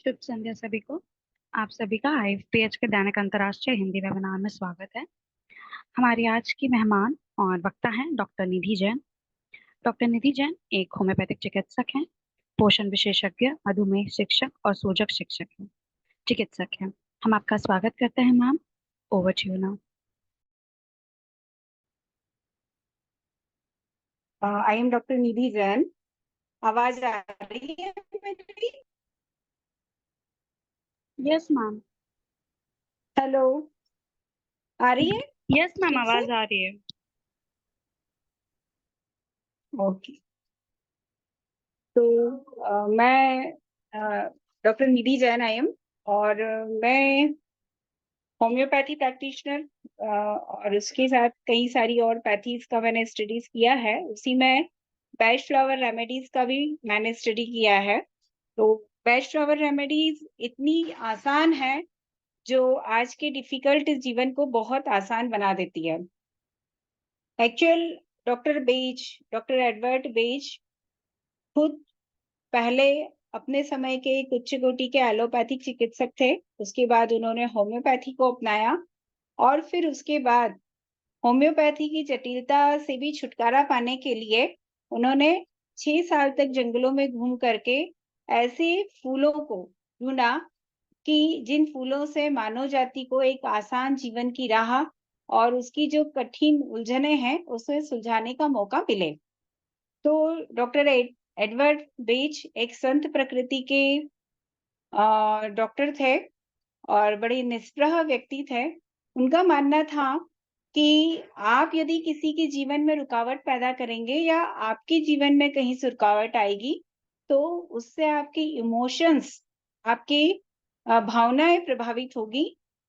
शुभ संध्या सभी को। आप सभी का आईएफपीएच के दैनिक अंतर्राष्ट्रीय हिंदी वेबिनार में स्वागत है। हमारी आज की मेहमान और वक्ता हैं डॉक्टर निधि जैन। डॉक्टर निधि जैन एक होम्योपैथिक चिकित्सक हैं, पोषण विशेषज्ञ, मधुमेह शिक्षक और सूजक शिक्षक हैं, चिकित्सक हैं। हम आपका स्वागत करते हैं ma'am. Over to you now. I am doctor Nidhi Jain. आवाज आ रही है मेरी? Yes ma'am. हेलो, आ रही है यस मैम, ठीक से? आवाज आ रही है। ओके। तो मैं doctor Nidhi Jain I am, और मैं होम्योपैथी प्रैक्टिशनर और उसके साथ कई सारी और पैथीज का मैंने स्टडीज किया है। उसी में बेस्ट फ्लावर रेमेडीज का भी मैंने स्टडी किया है। तो बेस्ट फ्लावर रेमेडीज इतनी आसान है जो आज के डिफिकल्ट जीवन को बहुत आसान बना देती है। एक्चुअल डॉक्टर एडवर्ड बेज खुद पहले अपने समय के एक उच्च कोटि के एलोपैथिक चिकित्सक थे। उसके बाद उन्होंने होम्योपैथी को अपनाया, और फिर उसके बाद होम्योपैथी की जटिलता से भी छुटकारा पाने के लिए उन्होंने 6 साल तक जंगलों में घूम करके ऐसे फूलों को ढूंढा कि जिन फूलों से मानव जाति को एक आसान जीवन की राह और उसकी जो कठिन उलझने हैं उसे सुलझाने का मौका मिले। तो डॉक्टर एडवर्ड बेच एक संत प्रकृति के डॉक्टर थे और बड़े निष्प्रह व्यक्ति थे। उनका मानना था कि आप यदि किसी के जीवन में रुकावट पैदा करेंगे या आपके जीवन में कहीं से रुकावट आएगी, तो उससे आपके इमोशंस, आपकी भावनाएं प्रभावित होगी।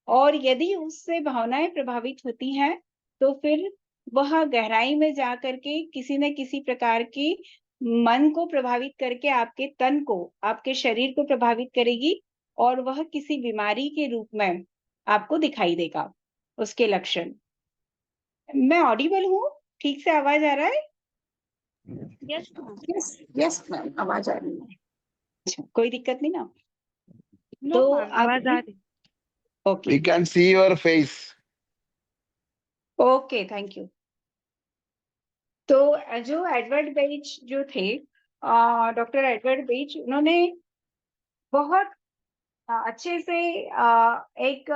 और यदि उससे भावनाएं प्रभावित होती हैं, तो फिर वह गहराई में जा करके किसी न किसी प्रकार की मन को प्रभावित करके आपके तन को, आपके शरीर को प्रभावित करेगी, और वह किसी बीमारी के रूप में आपको दिखाई देगा, उसके लक्षण। मैं ऑडिबल हूँ? ठीक से आवाज आ रहा है? Yes ma'am. Yes yes ma'am, आवाज आ रही है। अच्छा, कोई दिक्कत नहीं ना? नो तो मैम, आप आवाज आ रही। Okay. We can see your face. Okay, thank you. तो जो एडवर्ड बेच जो थे, डॉक्टर एडवर्ड बेच, उन्होंने बहुत अच्छे से एक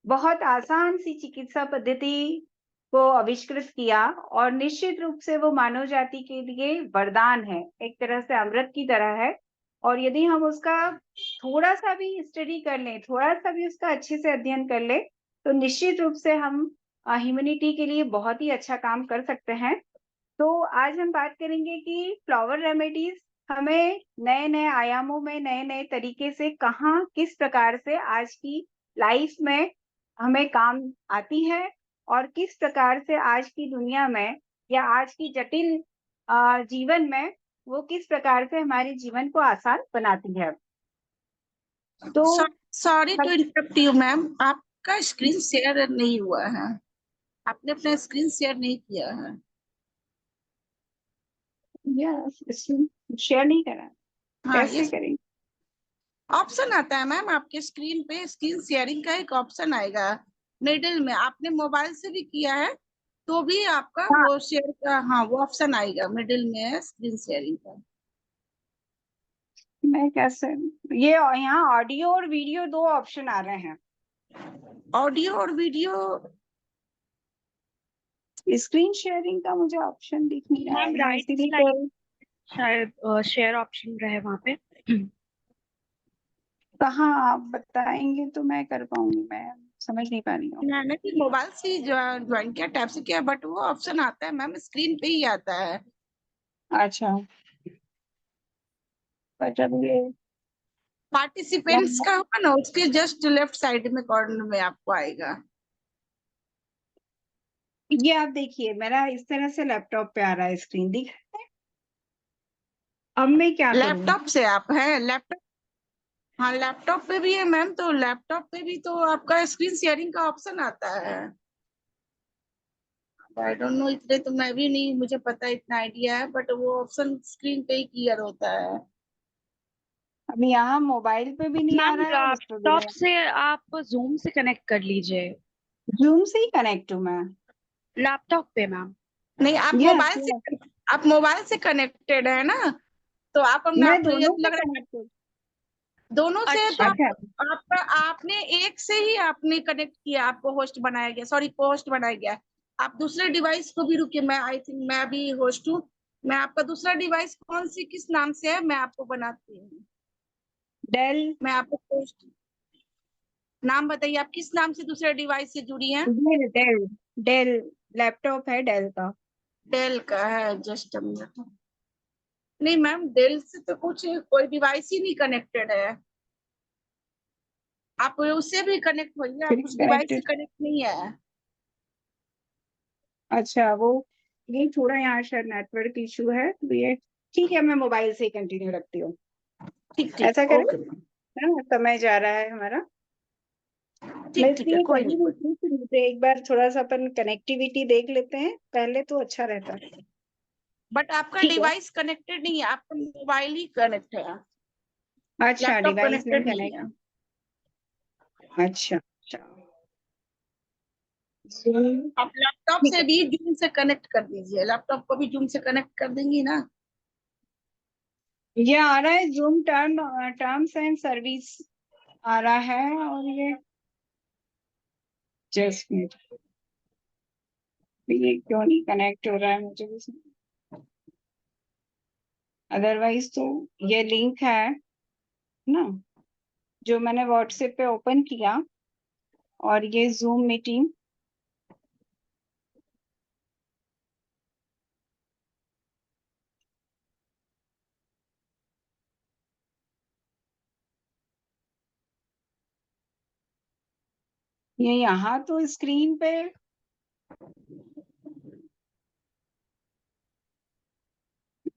बहुत आसान सी चिकित्सा पद्धति को आविष्कृत किया, और निश्चित रूप से वो मानव जाति के लिए वरदान है, एक तरह से अमृत की तरह है। और यदि हम उसका थोड़ा सा भी स्टडी कर लें, थोड़ा सा भी उसका अच्छे से अध्ययन कर लें, तो निश्चित रूप से हम ह्यूमैनिटी के लिए बहुत ही अच्छा काम कर सकते हैं। तो आज हम बात करेंगे कि फ्लावर रेमेडीज हमें नए नए आयामों में, नए नए तरीके से, कहाँ किस प्रकार से आज की लाइफ में हमें काम आती है, और किस प्रकार से आज की दुनिया में या आज की जटिल जीवन में वो किस प्रकार से हमारे जीवन को आसान बनाती है। तो sorry to interrupt you ma'am, आपका स्क्रीन शेयर नहीं हुआ है। आपने अपना स्क्रीन शेयर नहीं किया है। शेयर नहीं करा, हाँ, कैसे करें? ऑप्शन आता है मैम आपके स्क्रीन पे, स्क्रीन शेयरिंग का एक ऑप्शन आएगा मिडिल में। आपने मोबाइल से भी किया है तो भी आपका हाँ, वो शेयर का, हाँ, वो ऑप्शन आएगा मिडिल में है स्क्रीन शेयरिंग का। मैं कैसे, ये यहाँ ऑडियो और वीडियो दो ऑप्शन आ रहे हैं। ऑडियो और वीडियो, स्क्रीन शेयरिंग का मुझे ऑप्शन दिख नहीं रहा है, मैम मैं राइट इसीलिए साइड शायद शेयर ऑप्शन रहे वहाँ पे। कहाँ आप बताएंगे तो मैं कर पाऊंगी, मैं समझ नहीं पा रही हूँ। मैंने भी मोबाइल से ज्वाइन किया, टैप से किया, बट वो ऑप्शन आता है मैम स्क्रीन पे ही आता है। अच्छा, पर जब पार्टिसिपेंट्स का होगा ना, उसके जस्ट लेफ्ट साइड में कॉर्नर में आपको आएगा। ये आप देखिए, मेरा इस तरह से लैपटॉप पे आ रहा है, स्क्रीन दिख रहा है। अब मैं क्या करूँ? लैपटॉप से आप है लैपटॉप? हाँ, लैपटॉप पे भी है मैम, तो लैपटॉप पे भी तो आपका स्क्रीन शेयरिंग का ऑप्शन आता है। आई डोंट नो, इतने तो मैं भी नहीं, मुझे पता इतना आइडिया है, बट वो ऑप्शन स्क्रीन पे ही क्लियर होता है। अभी यहाँ मोबाइल पे भी नहीं आ मैम रहा है और उस पे भी लैपटॉप नहीं। से आप जूम से कनेक्ट कर लीजिए। जूम से ही कनेक्ट हूँ मैं। लैपटॉप पे मैम। नहीं, यस, आप मोबाइल से कनेक्टेड है ना, तो आप मैं आपको ये दोनों तो पे लग रहा है कनेक्ट हूँ। दोनों से है, तो अच्छा। अच्छा, आपका आपने एक से ही आपने कनेक्ट किया, आपको होस्ट बनाया गया, सॉरी को होस्ट बनाया गया। आप दूसरे डिवाइस को भी, रुकिए, मैं आई थिंक मैं भी होस्ट हूँ। मैं आपका दूसरा डिवाइस कौन सी किस नाम से है, मैं आपको बनाती हूँ। डेल। मैं आपको होस्ट नाम बताइए, आप किस नाम से दूसरे डिवाइस से जुड़ी हैं। डेल डेल डेल लैपटॉप है डेल का। डेल का है, जस्ट मिनट। नहीं मैम, डेल से तो कुछ कोई डिवाइस ही नहीं कनेक्टेड है। आप उससे भी कनेक्ट होइए, आप फिर उस डिवाइस से कनेक्टेड। कनेक्ट नहीं है। अच्छा, वो ये थोड़ा यहाँ शायद नेटवर्क इशू है, तो ये ठीक है, मैं मोबाइल से ही कंटिन्यू रखती हूँ। ठीक ठीक, ऐसा करें, ओके। है ना, समय जा रहा है हमारा। मैं ठीक ठीक है, इसलिए कोई कह नहीं रही कोई थी कि मुझे एक बार थोड़ा सा अपन कनेक्टिविटी देख लेते हैं पहले, तो अच्छा रहता। बट आपका ठीक है। डिवाइस कनेक्टेड नहीं है, आपका मोबाइल ही कनेक्ट है, अच्छा, लैपटॉप डिवाइस नहीं कनेक्टेड नहीं है। कनेक्ट। अच्छा अच्छा। Zoom, आप लैपटॉप ठीक से है। भी जूम से कनेक्ट कर दीजिए, लैपटॉप को भी जूम से कनेक्ट कर देंगी ना। ये आ रहा है जूम टर्म्स एंड सर्विस आ रहा है, और ये जस्ट मिनट, ये क्यों नहीं कनेक्ट हो रहा है मुझे भी अदरवाइज तो। ये लिंक है ना, जो मैंने व्हाट्सएप पे ओपन किया, और ये जूम मीटिंग। ये यहाँ तो स्क्रीन पे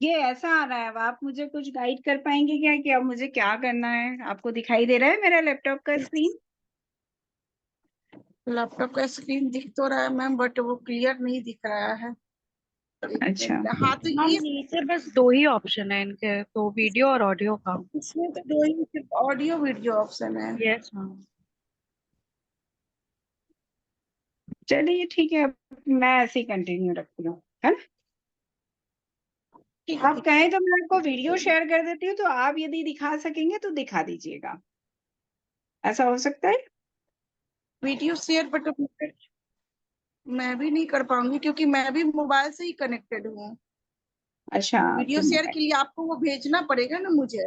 ये ऐसा आ रहा है। अब आप मुझे कुछ गाइड कर पाएंगे क्या कि अब मुझे क्या करना है? आपको दिखाई दे रहा है मेरा लैपटॉप का स्क्रीन? लैपटॉप का स्क्रीन दिख तो रहा है मैम, बट वो क्लियर नहीं दिख रहा है। एक अच्छा, मिनट, हाँ तो मैम ये नीचे बस दो ही ऑप्शन है इनके, तो वीडियो और ऑडियो का। इसमें तो दो ही सिर्फ ऑडियो वीडियो ऑप्शन है। Yes ma'am. चलिए ठीक है, मैं ऐसे ही कंटिन्यू रखती हूँ, है ना। ठीक है आप ठीक कहें तो मैं आपको वीडियो शेयर कर देती हूँ, तो आप यदि दिखा सकेंगे तो दिखा दीजिएगा, ऐसा हो सकता है। वीडियो शेयर, बट मैं भी नहीं कर पाऊंगी क्योंकि मैं भी मोबाइल से ही कनेक्टेड हूँ। अच्छा, वीडियो तो शेयर के लिए आपको वो भेजना पड़ेगा ना मुझे।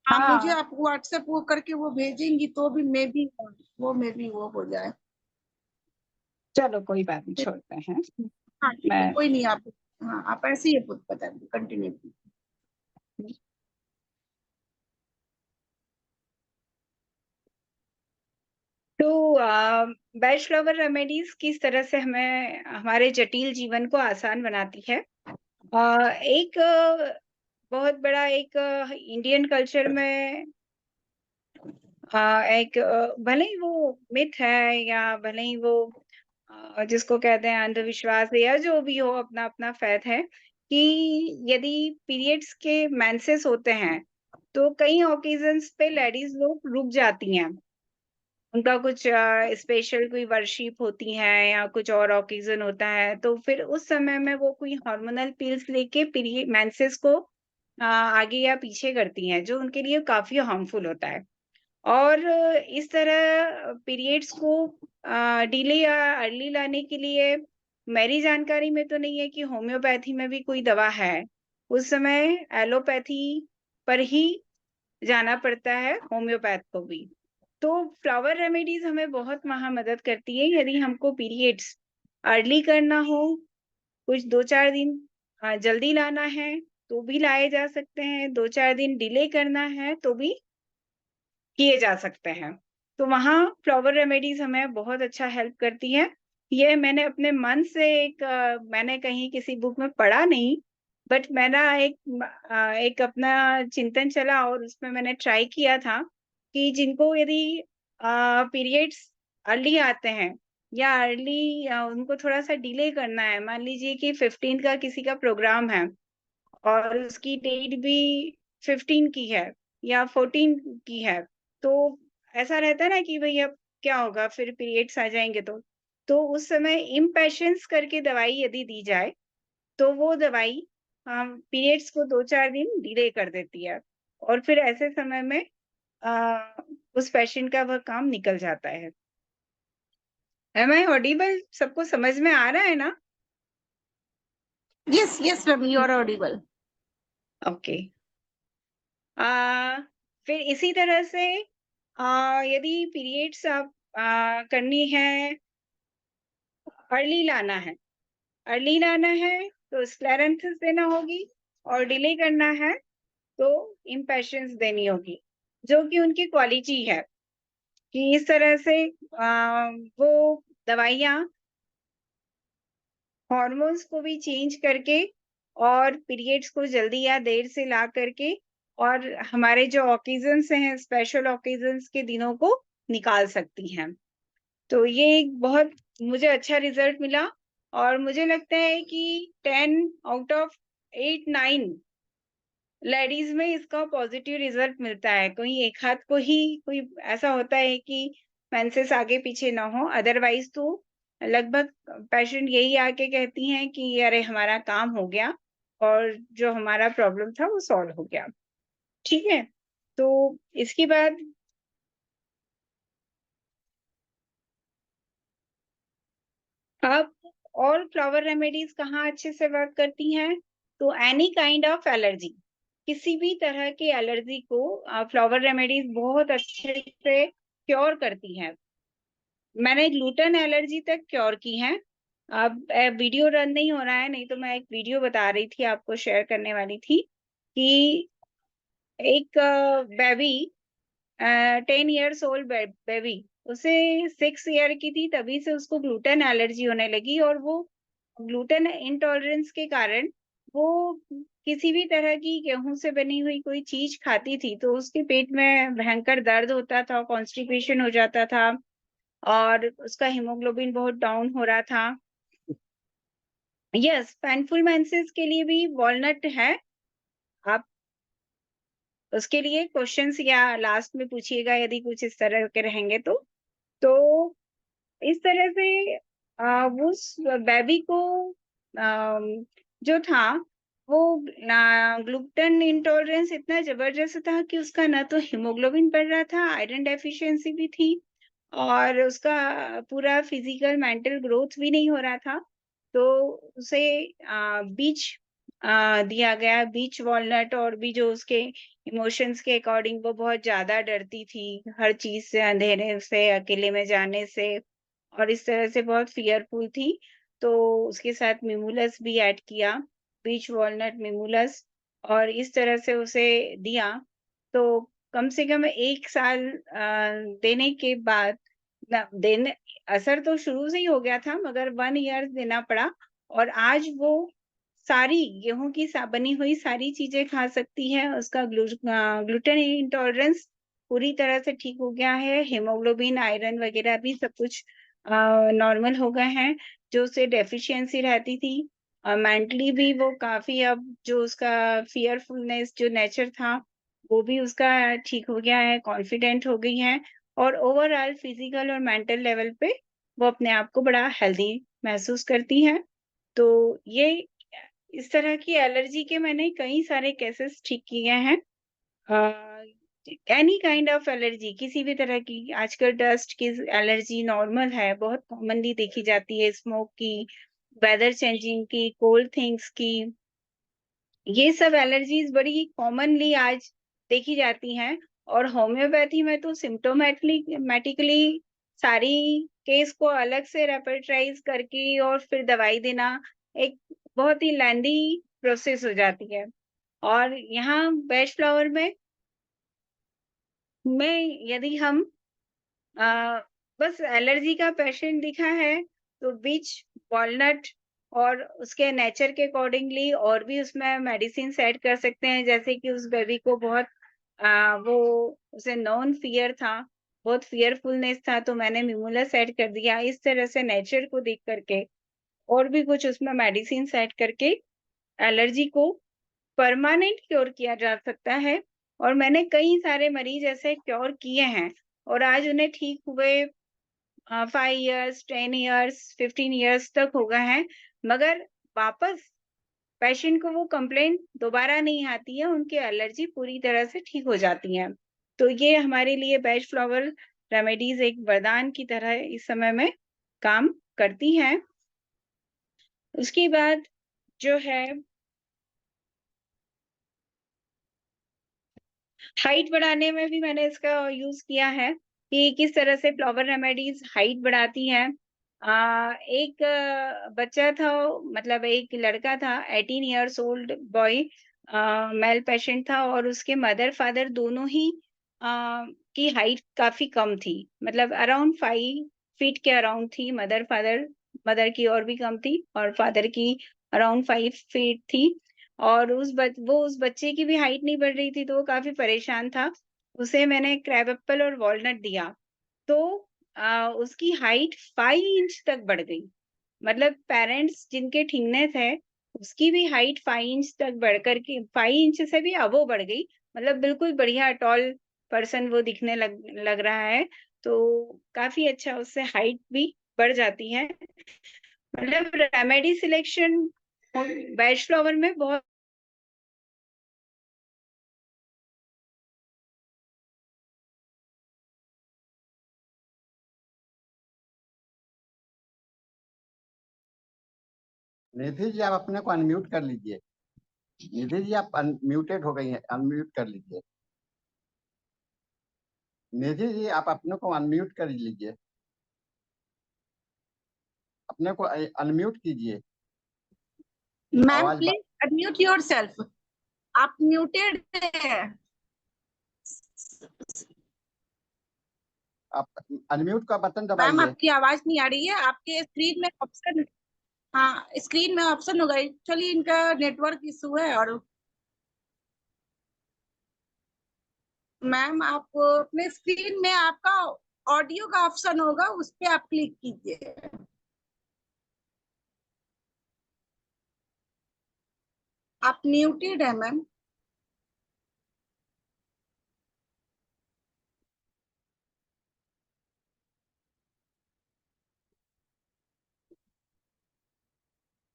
हाँ, मुझे हाँ, आप व्हाट्सएप वो करके वो भेजेंगी तो भी मे भी वो हो जाए। चलो कोई बात नहीं, छोड़ते हैं। हाँ ठीक है, मैं कोई नहीं, आप, हाँ आप ऐसे ही बता कंटिन्यू। तो बेस्ट फ्लावर रेमेडीज किस तरह से हमें हमारे जटिल जीवन को आसान बनाती है। एक बहुत बड़ा एक इंडियन कल्चर में एक भले ही वो मिथ है, या भले ही वो जिसको कहते हैं अंधविश्वास है, या जो भी हो, अपना अपना फेथ है कि यदि पीरियड्स के मेंसेस होते हैं तो कई ओकेजन्स पे लेडीज लोग रुक जाती हैं। उनका कुछ स्पेशल कोई वर्शिप होती है, या कुछ और ओकेजन होता है, तो फिर उस समय में वो कोई हार्मोनल पिल्स लेके पीरियड मेंसेस को आगे या पीछे करती हैं, जो उनके लिए काफी हार्मफुल होता है। और इस तरह पीरियड्स को डिले या अर्ली लाने के लिए मेरी जानकारी में तो नहीं है कि होम्योपैथी में भी कोई दवा है। उस समय एलोपैथी पर ही जाना पड़ता है, होम्योपैथ को भी। तो फ्लावर रेमेडीज हमें बहुत वहाँ मदद करती है। यदि हमको पीरियड्स अर्ली करना हो, कुछ 2-4 दिन जल्दी लाना है तो भी लाए जा सकते हैं, 2-4 दिन डिले करना है तो भी किए जा सकते हैं। तो वहाँ फ्लावर रेमेडीज हमें बहुत अच्छा हेल्प करती है। ये मैंने अपने मन से मैंने कहीं किसी बुक में पढ़ा नहीं, बट मेरा एक अपना चिंतन चला, और उसमें मैंने ट्राई किया था कि जिनको यदि पीरियड्स अर्ली आते हैं, या अर्ली उनको थोड़ा सा डिले करना है, मान लीजिए कि 15 का किसी का प्रोग्राम है और उसकी डेट भी 15 की है, या 14 की है, तो ऐसा रहता है ना कि भई अब क्या होगा, फिर पीरियड्स आ जाएँगे तो उस समय इम्पेशेंस करके दवाई यदि दी जाए, तो वो दवाई पीरियड्स को 2-4 दिन डिले कर देती है और फिर ऐसे समय में अ, उस पेशेंट का वह काम निकल जाता है। Am I audible? सबको समझ में आ रहा है ना? Yes, yes, ma'am, you are audible. Okay. फिर इसी तरह से यदि पीरियड्स आप करनी है, अर्ली लाना है तो स्क्लेरेंथिस देना होगी और डिले करना है तो इम्पेशेंस देनी होगी, जो कि उनकी क्वालिटी है कि इस तरह से वो दवाइयाँ हॉर्मोन्स को भी चेंज करके और पीरियड्स को जल्दी या देर से ला करके और हमारे जो ऑकेजन्स हैं, स्पेशल ऑकेजन्स के दिनों को निकाल सकती हैं। तो ये एक बहुत मुझे अच्छा रिजल्ट मिला और मुझे लगता है कि 10 आउट ऑफ 8-9 लेडीज में इसका पॉजिटिव रिजल्ट मिलता है। कोई एक आध को ही कोई ऐसा होता है कि मेंसेस आगे पीछे ना हो, अदरवाइज तो लगभग पेशेंट यही आके कहती हैं कि अरे हमारा काम हो गया और जो हमारा प्रॉब्लम था वो सॉल्व हो गया। ठीक है? तो इसके बाद अब और फ्लावर रेमेडीज कहाँ अच्छे से वर्क करती हैं? तो एनी काइंड ऑफ एलर्जी, किसी भी तरह की एलर्जी को फ्लावर रेमेडीज बहुत अच्छे से क्योर करती हैं। मैंने ग्लूटेन एलर्जी तक क्योर की है। अब वीडियो रन नहीं हो रहा है, नहीं तो मैं एक वीडियो बता रही थी, आपको शेयर करने वाली थी कि एक बेबी 10 इयर्स ओल्ड बेबी, उसे 6 ईयर की थी तभी से उसको ग्लूटेन एलर्जी होने लगी और वो ग्लूटेन इंटॉलरेंस के कारण वो किसी भी तरह की गेहूं से बनी हुई कोई चीज खाती थी तो उसके पेट में भयंकर दर्द होता था, कॉन्स्टिपेशन हो जाता था और उसका हीमोग्लोबिन बहुत डाउन हो रहा था। यस, पेनफुल मेंसेस के लिए भी वॉलनट है। आप उसके लिए क्वेश्चंस या लास्ट में पूछिएगा यदि कुछ इस तरह के रहेंगे तो इस तरह से उस बेबी को जो था वो ग्लूटेन इंटॉलरेंस इतना जबरदस्त था कि उसका ना तो हीमोग्लोबिन बढ़ रहा था, आयरन डेफिशिएंसी भी थी और उसका पूरा फिजिकल मेंटल ग्रोथ भी नहीं हो रहा था। तो उसे बीच दिया गया, बीच वॉलनट, और भी जो उसके इमोशंस के अकॉर्डिंग वो बहुत ज़्यादा डरती थी, हर चीज़ से, अंधेरे से, अकेले में जाने से और इस तरह से बहुत फ़ियरफुल थी। तो उसके साथ मिमोलस भी ऐड किया, बीच वॉलनट, मिमोलस, और इस तरह से उसे दिया। तो कम से कम 1 साल देने के बाद ना देने असर तो शुरू से ही हो गया था मगर 1 ईयर देना पड़ा और आज वो सारी गेहूँ की बनी हुई सारी चीज़ें खा सकती है। उसका ग्लूटेन इंटॉलरेंस पूरी तरह से ठीक हो गया है। हीमोग्लोबिन, आयरन वगैरह भी सब कुछ नॉर्मल हो गए हैं। जो उसे डेफिशिएंसी रहती थी मेंटली भी वो काफ़ी, अब जो उसका फ़ियरफुलनेस जो नेचर था, वो भी उसका ठीक हो गया है, कॉन्फिडेंट हो गई है और ओवरऑल फिज़िकल और मेंटल लेवल पे वो अपने आप को बड़ा हेल्दी महसूस करती हैं। तो ये इस तरह की एलर्जी के मैंने कई सारे केसेस ठीक किए हैं। एनी काइंड ऑफ एलर्जी, किसी भी तरह की, आजकल डस्ट की एलर्जी नॉर्मल है, बहुत कॉमनली देखी जाती है, स्मोक की, वेदर चेंजिंग की, कोल्ड थिंग्स की, ये सब एलर्जीज बड़ी कॉमनली आज देखी जाती हैं और होम्योपैथी में तो सिम्प्टोमेटिकली सारी केस को अलग से रेपर्टाइज करके और फिर दवाई देना एक बहुत ही लेंदी प्रोसेस हो जाती है। और यहाँ वेज फ्लावर में यदि हम अ, बस एलर्जी का पेशेंट दिखा है तो बीच वॉलनट और उसके नेचर के अकॉर्डिंगली और भी उसमें मेडिसिन ऐड कर सकते हैं, जैसे कि उस बेबी को बहुत वो उसे नॉन फियर था, बहुत फियरफुलनेस था तो मैंने मिमोलस ऐड कर दिया। इस तरह से नेचर को देख करके और भी कुछ उसमें मेडिसिन ऐड करके एलर्जी को परमानेंट क्योर किया जा सकता है। और मैंने कई सारे मरीज ऐसे क्योर किए हैं और आज उन्हें ठीक हुए 5 इयर्स, 10 इयर्स, 15 इयर्स तक हो गए हैं, मगर वापस पेशेंट को वो कंप्लेंट दोबारा नहीं आती है, उनकी एलर्जी पूरी तरह से ठीक हो जाती है। तो ये हमारे लिए बेस्ट फ्लावर रेमेडीज एक वरदान की तरह इस समय में काम करती हैं। उसके बाद जो है हाइट बढ़ाने में भी मैंने इसका यूज किया है कि किस तरह से फ्लावर रेमेडीज हाइट बढ़ाती हैं। एक बच्चा था, मतलब एक लड़का था, 18 years old boy, male patient था और उसके मदर फादर दोनों ही की हाइट काफी कम थी, मतलब अराउंड 5 फीट के अराउंड थी। मदर की और भी कम थी और फादर की अराउंड 5 फीट थी। और वो उस बच्चे की भी हाइट नहीं बढ़ रही थी, तो वो काफी परेशान था। उसे मैंने क्रैब एप्पल और वॉलनट दिया, तो उसकी हाइट 5 इंच तक बढ़ गई। मतलब पेरेंट्स जिनके ठीकने थे, उसकी भी हाइट 5 इंच तक बढ़ करके 5 इंच से भी अबो बढ़ गई। मतलब बिल्कुल बढ़िया टॉल पर्सन वो दिखने लग रहा है। तो काफी अच्छा, उससे हाइट भी बढ़ जाती है। मतलब रेमेडी सिलेक्शन बेस्ट फ्लावर में बहुत निधि जी, आप अपने को अनम्यूट कर लीजिए। निधि जी, आप अनम्यूटेड हो गई हैं, अनम्यूट कर लीजिए। निधि जी, आप अपने को अनम्यूट कर लीजिए, अपने को अनम्यूट कीजिए। मैम आवाज प्लीज अनम्यूट योरसेल्फ, आप म्यूटेड है। आप अनम्यूट का बटन मैम दबाइए। आपकी आवाज नहीं आ रही है, आपके स्क्रीन में ऑप्शन, हाँ स्क्रीन में ऑप्शन होगा, एक्चुअली इनका नेटवर्क इशू है। और मैम आप अपने स्क्रीन में आपका ऑडियो का ऑप्शन होगा, उस पे आप क्लिक कीजिए। आप म्यूटेड है मैम।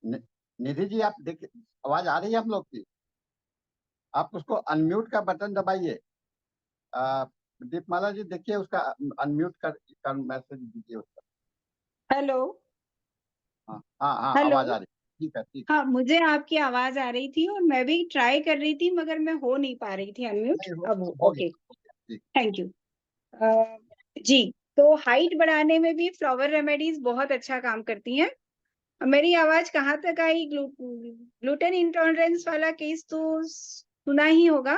नि- निधि जी, आप देखिए, आवाज आ रही है हम लोग की? आप उसको अनम्यूट का बटन दबाइए। अ, दीपमाला जी, देखिए उसका अनम्यूट कर मैसेज दीजिए उसका। हेलो। हाँ हाँ हाँ, हेलो। आवाज आ रही है। ठीक है, ठीक। हाँ, मुझे आपकी आवाज आ रही थी और मैं भी ट्राई कर रही थी, मगर मैं हो नहीं पा रही थी अनम्यूट। नहीं, अब हो ओके, गया। ठीक। Thank you. जी, तो हाइट बढ़ाने में भी फ्लावर रेमेडीज बहुत अच्छा काम करती हैं। मेरी आवाज कहाँ तक आई? ग्लूटेन इंटॉलरेंस वाला केस तो सुना ही होगा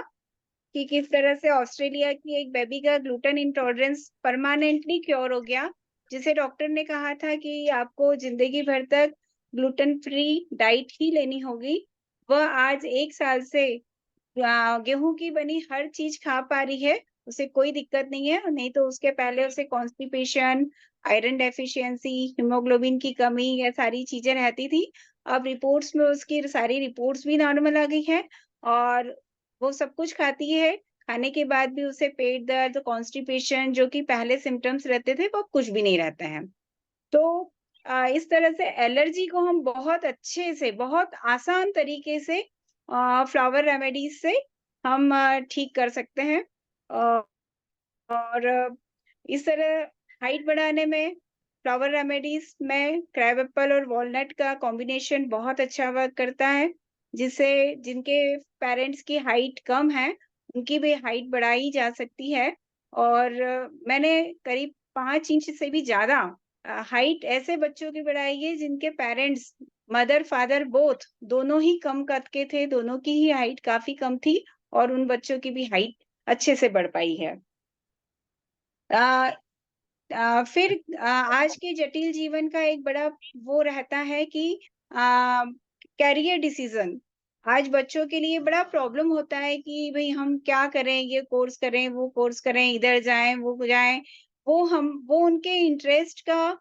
कि किस तरह से ऑस्ट्रेलिया की एक बेबी का ग्लूटेन इंटॉलरेंस परमानेंटली क्योर हो गया, जिसे डॉक्टर ने कहा था कि आपको जिंदगी भर तक ग्लूटेन फ्री डाइट ही लेनी होगी। वह आज 1 साल से गेहूं की बनी हर चीज खा पा रही है, उसे कोई दिक्कत नहीं है। नहीं तो उसके पहले उसे कॉन्स्टिपेशन, आयरन डेफिशिएंसी, हीमोग्लोबिन की कमी, ये सारी चीजें रहती थी। अब रिपोर्ट्स में उसकी सारी रिपोर्ट्स भी नॉर्मल आ गई है और वो सब कुछ खाती है। खाने के बाद भी उसे पेट दर्द, कॉन्स्टिपेशन जो कि पहले सिम्टम्स रहते थे, वो कुछ भी नहीं रहते हैं। तो इस तरह से एलर्जी को हम बहुत अच्छे से, बहुत आसान तरीके से फ्लावर रेमेडीज से हम ठीक कर सकते हैं। अ, और इस तरह हाइट बढ़ाने में फ्लावर रेमेडीज में क्रैब एप्पल और वॉलनट का कॉम्बिनेशन बहुत अच्छा वर्क करता है, जिससे जिनके पेरेंट्स की हाइट कम है, उनकी भी हाइट बढ़ाई जा सकती है। और मैंने करीब 5 इंच से भी ज्यादा हाइट ऐसे बच्चों की बढ़ाई है जिनके पेरेंट्स, मदर फादर बोथ, दोनों ही कम कद के थे, दोनों की ही हाइट काफी कम थी और उन बच्चों की भी हाइट अच्छे से बढ़ पाई है। फिर आज के जटिल जीवन का एक बड़ा वो रहता है कि कैरियर डिसीजन आज बच्चों के लिए बड़ा प्रॉब्लम होता है कि भाई हम क्या करें, ये कोर्स करें, वो कोर्स करें, इधर जाएं, वो जाएं। वो उनके इंटरेस्ट का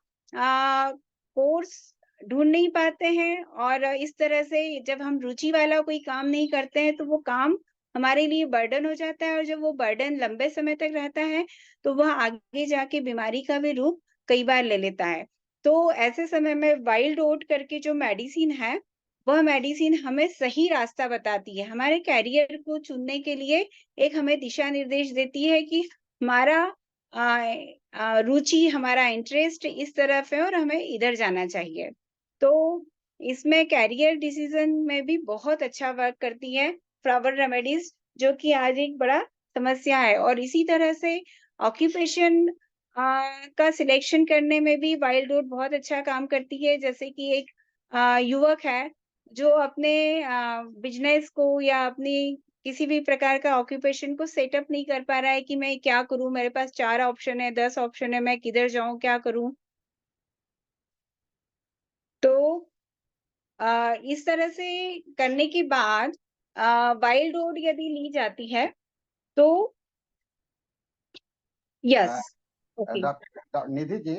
कोर्स ढूंढ नहीं पाते हैं और इस तरह से जब हम रुचि वाला कोई काम नहीं करते हैं तो वो काम हमारे लिए बर्डन हो जाता है, और जब वो बर्डन लंबे समय तक रहता है, तो वह आगे जाके बीमारी का भी रूप कई बार ले लेता है। तो ऐसे समय में वाइल्ड ओट करके जो मेडिसिन है, वह मेडिसिन हमें सही रास्ता बताती है। हमारे करियर को चुनने के लिए एक हमें दिशा-निर्देश देती है कि हमारा रुचि, हमारा इंटरेस्ट इस तरफ है और हमें इधर जाना चाहिए। तो इसमें करियर डिसीज़न में भी बहुत अच्छा वर्क करती है फ्लावर रेमेडीज़, जो कि आज एक बड़ा समस्या है। और इसी तरह से ऑक्यूपेशन का सिलेक्शन करने में भी वाइल्ड ओट बहुत अच्छा काम करती है। जैसे कि एक युवक है, जो अपने बिज़नेस को या अपनी किसी भी प्रकार का ऑक्यूपेशन को सेटअप नहीं कर पा रहा है कि मैं क्या करूँ? मेरे पास 4 ऑप्शन है, 10 ऑप्शन है, मैं किधर जाऊँ, क्या करूँ? तो इस तरह से करने के बाद वाइल्ड ओट यदि ली जाती है, तो yes, okay. Doctor Nidhi ji,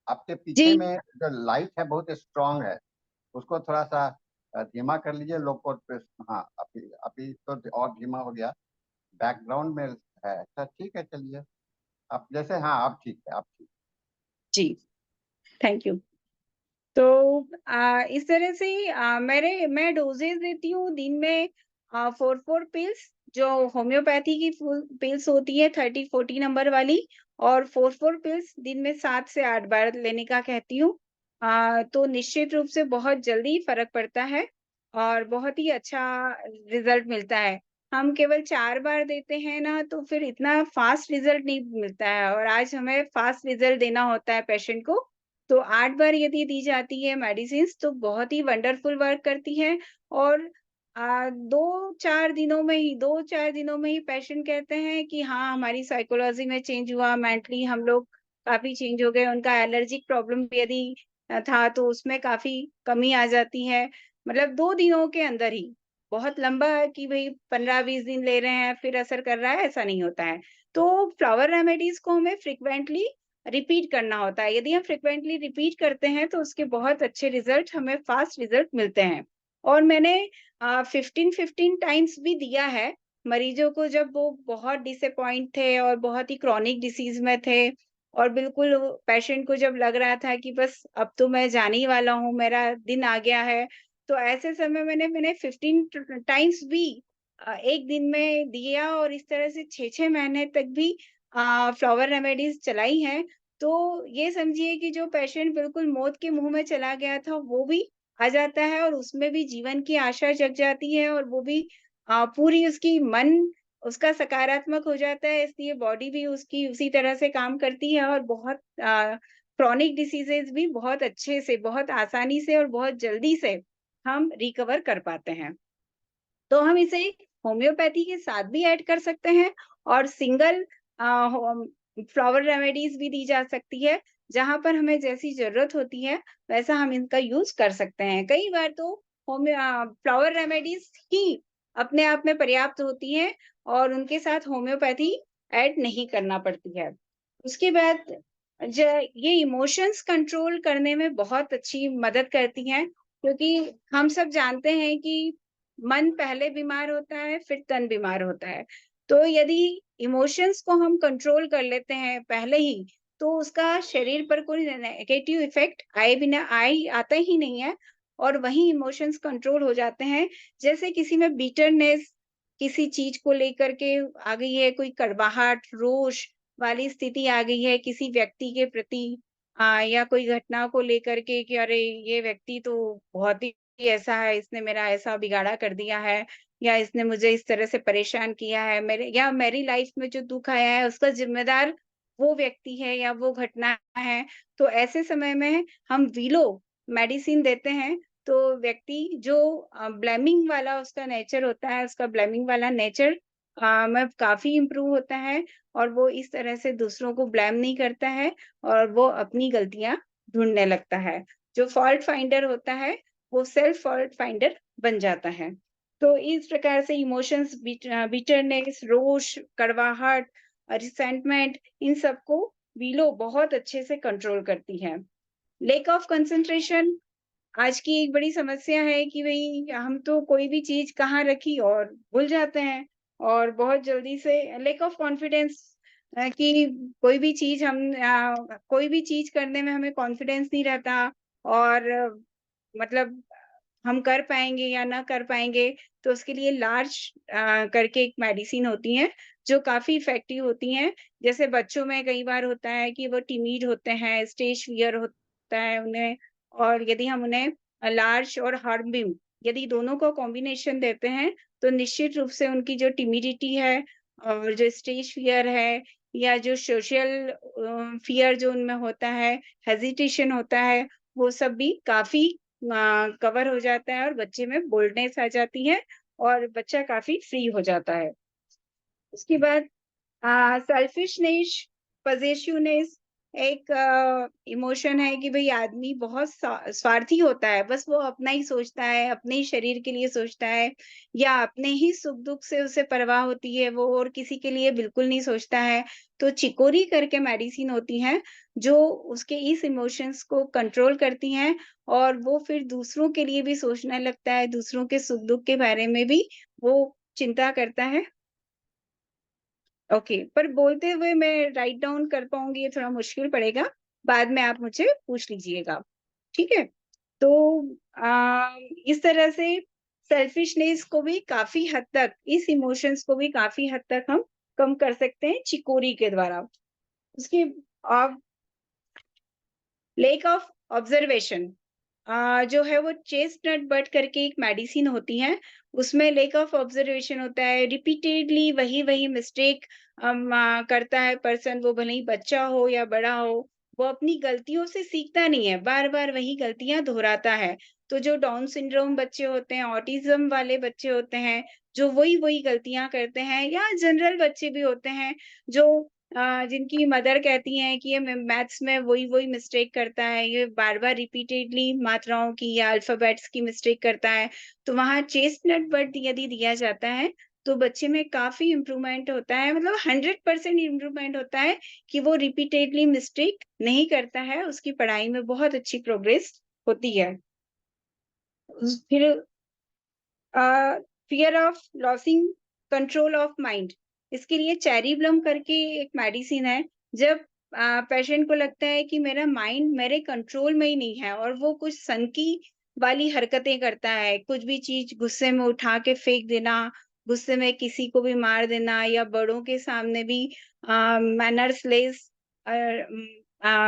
आपके पीछे जी, में जो लाइट है बहुत स्ट्रांग है, उसको थोड़ा सा धीमा कर लीजिए। लो कोट पे, हाँ, अभी अभी तो और धीमा हो गया, बैकग्राउंड में है। अच्छा ठीक है, चलिए आप जैसे, हाँ आप ठीक है, आप ठीक। जी, थैंक यू। तो इस तरह से मैं डोजेज़ देती हूँ दिन में 4-4 पिल्स, जो होम्योपैथी की फुल पिल्स होती है 30-40 नंबर वाली, और 4-4 पिल्स दिन में 7 से 8 बार लेने का कहती हूँ। तो निश्चित रूप से बहुत जल्दी फ़र्क पड़ता है और बहुत ही अच्छा रिज़ल्ट मिलता है। हम केवल 4 बार देते हैं ना, तो फिर इतना फ़ास्ट रिज़ल्ट नहीं मिलता है, और आज हमें फ़ास्ट रिज़ल्ट देना होता है पेशेंट को। तो 8 बार यदि दी जाती है मेडिसिन्स, तो बहुत ही वंडरफुल वर्क करती है। और 2-4 दिनों में ही पेशेंट कहते हैं कि हाँ, हमारी साइकोलॉजी में चेंज हुआ, मेंटली हम लोग काफ़ी चेंज हो गए। उनका एलर्जिक प्रॉब्लम भी यदि था, तो उसमें काफ़ी कमी आ जाती है। मतलब 2 दिनों के अंदर ही। बहुत लंबा है कि भई 15-20 दिन ले रहे हैं, फिर असर कर रहा है, ऐसा नहीं होता है। तो फ्लावर रेमेडीज़ को हमें फ्रीक्वेंटली रिपीट करना होता है। यदि हम फ्रीक्वेंटली रिपीट करते हैं, तो उसके बहुत अच्छे रिज़ल्ट, हमें फ़ास्ट रिज़ल्ट मिलते हैं। और मैंने 15-15 टाइम्स भी दिया है मरीजों को, जब वो बहुत डिसअपॉइंट थे और बहुत ही क्रॉनिक डिसीज़ में थे, और बिल्कुल वो पेशेंट को जब लग रहा था कि बस अब तो मैं जाने ही वाला हूँ, मेरा दिन आ गया है। तो ऐसे समय मैंने 15 टाइम्स भी 1 दिन में दिया, और इस तरह से 6-6 महीने तक भी फ्लावर रेमेडीज़ चलाई हैं। तो ये समझिए कि जो पेशेंट बिल्कुल मौत के मुँह में चला गया था, वो भी आ जाता है, और उसमें भी जीवन की आशा जग जाती है, और वो भी पूरी उसकी मन उसका सकारात्मक हो जाता है, इसलिए बॉडी भी उसकी उसी तरह से काम करती है, और बहुत क्रोनिक डिसीज़ेज़ भी बहुत अच्छे से, बहुत आसानी से और बहुत जल्दी से हम रिकवर कर पाते हैं। तो हम इसे होम्योपैथी के साथ भी ऐड कर सकते हैं, और सिंगल होम फ्लावर रेमेडीज़ भी दी जा सकती है। जहाँ पर हमें जैसी ज़रूरत होती है, वैसा हम इनका यूज़ कर सकते हैं। कई बार तो फ्लावर रेमेडीज़ ही अपने आप में पर्याप्त होती हैं, और उनके साथ होम्योपैथी ऐड नहीं करना पड़ती है। उसके बाद ज ये इमोशंस कंट्रोल करने में बहुत अच्छी मदद करती हैं, क्योंकि हम सब जानते हैं कि मन पहले बीमार होता है, फिर तन बीमार होता है। तो यदि इमोशंस को हम कंट्रोल कर लेते हैं पहले ही, तो उसका शरीर पर कोई नेगेटिव इफ़ेक्ट आता ही नहीं है, और वही इमोशंस कंट्रोल हो जाते हैं। जैसे किसी में बिटरनेस किसी चीज़ को लेकर के आ गई है, कोई कड़वाहट, रोष वाली स्थिति आ गई है किसी व्यक्ति के प्रति, या कोई घटना को लेकर के कि अरे! ये व्यक्ति तो बहुत ही ऐसा है, इसने मेरा ऐसा बिगाड़ा कर दिया है, या इसने मुझे इस तरह से परेशान किया है, मेरी लाइफ में जो दुःख आया है उसका ज़िम्मेदार वो व्यक्ति है या वो घटना है। तो ऐसे समय में हम विलो मेडिसिन देते हैं, तो व्यक्ति जो ब्लेमिंग वाला उसका नेचर होता है, उसका ब्लेमिंग वाला नेचर में काफ़ी इम्प्रूव होता है, और वो इस तरह से दूसरों को ब्लेम नहीं करता है, और वो अपनी गलतियाँ ढूँढने लगता है। जो फॉल्ट फाइंडर होता है, वो सेल्फ फॉल्ट फाइंडर बन जाता है। तो इस प्रकार से इमोशंस बिटरनेस, रोष, कड़वाहट, रिसेंटमेंट, इन सबको विलो बहुत अच्छे से कंट्रोल करती है। लैक ऑफ कंसंट्रेशन आज की एक बड़ी समस्या है कि भई हम तो कोई भी चीज़ कहाँ रखी और भूल जाते हैं। और बहुत जल्दी से लैक ऑफ कॉन्फिडेंस कि कोई भी चीज़ करने में हमें कॉन्फिडेंस नहीं रहता और मतलब हम कर पाएँगे या ना कर पाएँगे, तो उसके लिए लार्ज करके एक मेडिसिन होती हैं, जो काफ़ी इफ़ेक्टिव होती हैं। जैसे बच्चों में कई बार होता है कि वो टिमिड होते हैं, स्टेज फ़ियर होता है उन्हें और यदि हम उन्हें लार्ज और हार्मबिम यदि दोनों का कॉम्बिनेशन देते हैं, तो निश्चित रूप से उनकी जो टिमिडिटी है और जो स्टेज फ़ियर है या जो सोशल फ़ियर जो उनमें होता है, हेजिटेशन होता है, वो सब भी काफ़ी कवर हो जाता है और बच्चे में बोल्डनेस आ जाती है और बच्चा काफ़ी फ्री हो जाता है। उसके बाद सेल्फिशनेस, पजेसिवनेस एक इमोशन है कि भई आदमी बहुत स्वार्थी होता है, बस वो अपना ही सोचता है, अपने ही शरीर के लिए सोचता है या अपने ही सुख-दुःख से उसे परवाह होती है, वो और किसी के लिए बिल्कुल नहीं सोचता है। तो चिकोरी करके मेडिसिन होती हैं, जो उसके इस इमोशंस को कंट्रोल करती हैं और वो फिर दूसरों के लिए भी सोचने लगता है, दूसरों के सुख-दुःख के बारे में भी वो चिंता करता है। ओके, पर बोलते हुए मैं राइट डाउन कर पाऊँगी ये थोड़ा मुश्किल पड़ेगा, बाद में आप मुझसे पूछ लीजिएगा, ठीक है? तो इस तरह से सेल्फिशनेस को भी काफ़ी हद तक इस इमोशंस को भी काफ़ी हद तक हम कम कर सकते हैं चिकोरी के द्वारा। उसके अ, लैक ऑफ ऑब्जर्वेशन जो है वो चेस्टनट बट करके एक मेडिसिन होती है, उसमें लैक ऑफ ऑब्जर्वेशन होता है, रिपीटेडली वही-वही मिस्टेक करता है पर्सन, वो भले ही बच्चा हो या बड़ा हो, वो अपनी गलतियों से सीखता नहीं है, बार-बार वही गलतियाँ दोहराता है। तो जो डाउन सिंड्रोम बच्चे होते हैं, ऑटिज़्म वाले बच्चे होते हैं, जो वही-वही गलतियाँ करते हैं या जनरल बच्चे भी होते हैं, जो जिनकी मदर कहती हैं कि ये मैथ्स में वही-वही मिस्टेक करता है, ये बार-बार रिपीटेडली मात्राओं की या अल्फ़ाबेट्स की मिस्टेक करता है, तो वहाँ चेस्टनट बट यदि दिया जाता है, तो बच्चे में काफ़ी इम्प्रूवमेंट होता है, मतलब 100% इम्प्रूवमेंट होता है कि वो रिपीटेडली मिस्टेक नहीं करता है, उसकी पढ़ाई में बहुत अच्छी प्रोग्रेस होती है। फिर fear of losing control of mind इसके लिए चेरिब्लम करके एक मेडिसिन है जब पेशेंट को लगता है कि मेरा माइंड मेरे कंट्रोल में ही नहीं है और वो कुछ सनकी वाली हरकतें करता है कुछ भी चीज गुस्से में उठा के फेंक देना गुस्से में किसी को भी मार देना या बड़ों के सामने भी मैनर्स लेस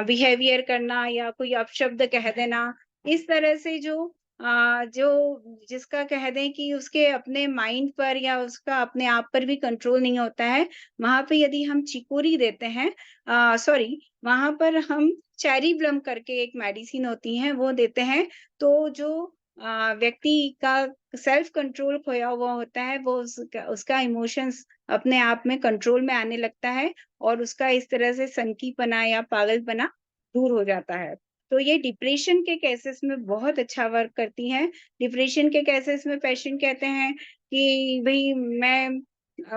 बिहेवियर करना या कोई अपशब्द कह देना इस तरह से जो जिसका कह दें कि उसके अपने माइंड पर या उसका अपने आप पर भी कंट्रोल नहीं होता है, वहाँ पे यदि हम चिकोरी देते हैं सॉरी वहाँ पर हम चेरिब्लम करके एक मेडिसिन होती है वो देते हैं, तो जो व्यक्ति का सेल्फ कंट्रोल खोया हुआ होता है वो उसका उसका इमोशंस अपने आप में कंट्रोल में आने लगता है और उसका इस तरह से सनकीपना या पागलपना दूर हो जाता है। तो ये डिप्रेशन के केसेस में बहुत अच्छा वर्क करती हैं। डिप्रेशन के केसेस में पेशेंट कहते हैं कि भई मैं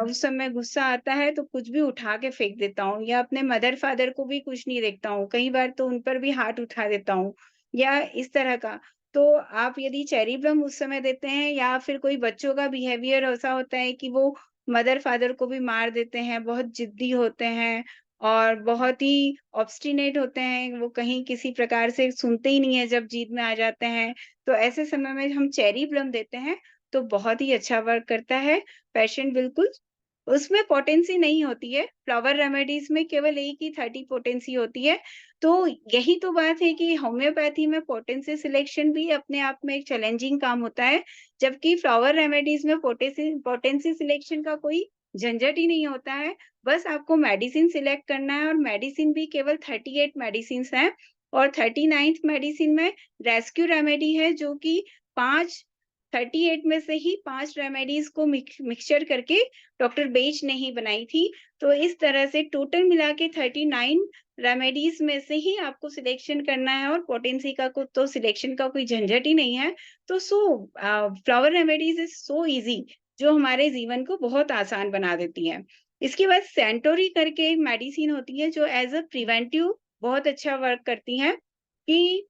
उस समय गुस्सा आता है तो कुछ भी उठा के फेंक देता हूँ या अपने मदर-फादर को भी कुछ नहीं देखता हूँ। कई बार तो उन पर भी हाथ उठा देता हूँ या इस तरह का। तो आप यदि चेरिब्रम उस समय देते हैं या फिर कोई बच्चों का बिहेवियर ऐसा होता है कि वो मदर-फादर को भी मार देते हैं, बहुत ज़िद्दी होते हैं और बहुत ही ऑब्स्टिनेट होते हैं, वो कहीं किसी प्रकार से सुनते ही नहीं है जब जिद में आ जाते हैं। तो ऐसे समय में हम चेरी प्लम देते हैं, तो बहुत ही अच्छा वर्क करता है। पेशेंट बिल्कुल उसमें पोटेंसी नहीं होती है, फ्लावर रेमेडीज़ में केवल एक ही 30 पोटेंसी होती है। तो यही तो बात है कि होम्योपैथी में पोटेंसी सिलेक्शन भी अपने आप में एक चैलेंजिंग काम होता है, जबकि फ्लावर रेमेडीज़ में पोटेंसी सिलेक्शन का कोई झंझट ही नहीं होता है। बस आपको मेडिसिन सिलेक्ट करना है और मेडिसिन भी केवल 38 मेडिसिन्स हैं और 39th मेडिसिन में रेस्क्यू रेमेडी है जो कि 5 38 में से ही 5 रेमेडीज़ को मिक्सचर करके डॉक्टर बेज ने ही बनाई थी। तो इस तरह से टोटल मिला के 39 रेमेडीज़ में से ही आपको सिलेक्शन करना है और पोटेंसी का को तो सिलेक्शन का कोई झंझट ही नहीं है। तो flower remedies is so easy जो हमारे जीवन को बहुत आसान बना देती हैं। इसके बाद सेंटोरी करके एक मेडिसिन होती है जो एज़ अ प्रिवेंटिव बहुत अच्छा वर्क करती है कि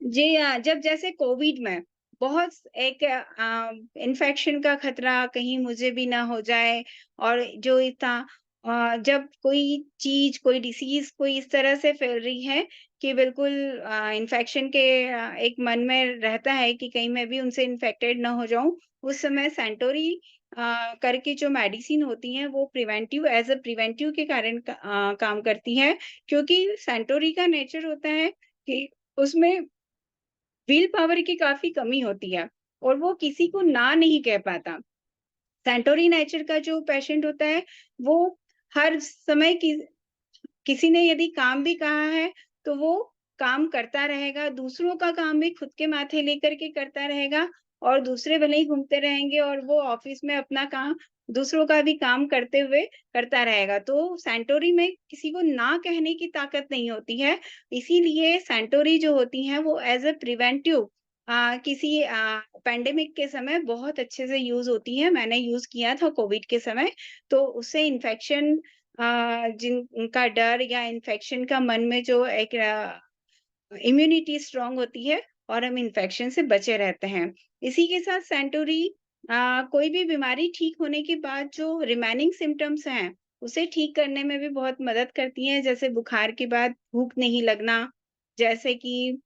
जब जैसे कोविड में बहुत एक इन्फेक्शन का खतरा कहीं मुझे भी ना हो जाए, और जो इतना जब कोई चीज़, कोई डिसीज़ कोई इस तरह से फैल रही है कि बिल्कुल इन्फेक्शन के एक मन में रहता है कि कहीं मैं भी उनसे इन्फेक्टेड ना हो जाऊँ, उस समय सैंटोरी करके जो मेडिसिन होती हैं वो प्रिवेंटिव एज़ अ प्रिवेंटिव के कारण काम करती है, क्योंकि सैंटोरी का नेचर होता है कि उसमें विल पावर की काफ़ी कमी होती है और वो किसी को ना नहीं कह पाता। सैंटोरी नेचर का जो पेशेंट होता है, वो हर समय किसी ने यदि काम भी कहा है, तो वो काम करता रहेगा, दूसरों का काम भी खुद के माथे लेकर के करता रहेगा, और दूसरे भले ही घूमते रहेंगे और वो ऑफ़िस में अपना काम, दूसरों का भी काम करते हुए करता रहेगा। तो सैंटोरी में किसी को ना कहने की ताकत नहीं होती है, इसीलिए सैंटोरी जो होती हैं वो एज़ अ प्रिवेंटिव किसी पैंडेमिक के समय बहुत अच्छे से यूज़ होती हैं। मैंने यूज़ किया था कोविड के समय, तो उससे इन्फेक्शन जिनका डर या इन्फेक्शन का मन में जो एक इम्यूनिटी स्ट्रांग होती है और हम इन्फेक्शन से बचे रहते हैं। इसी के साथ सैंटोरी कोई भी बीमारी ठीक होने के बाद जो रिमेनिंग सिम्पटम्स हैं, उसे ठीक करने में भी बहुत मदद करती हैं। जैसे बुखार के बाद भूख नहीं लगना, जैसे कि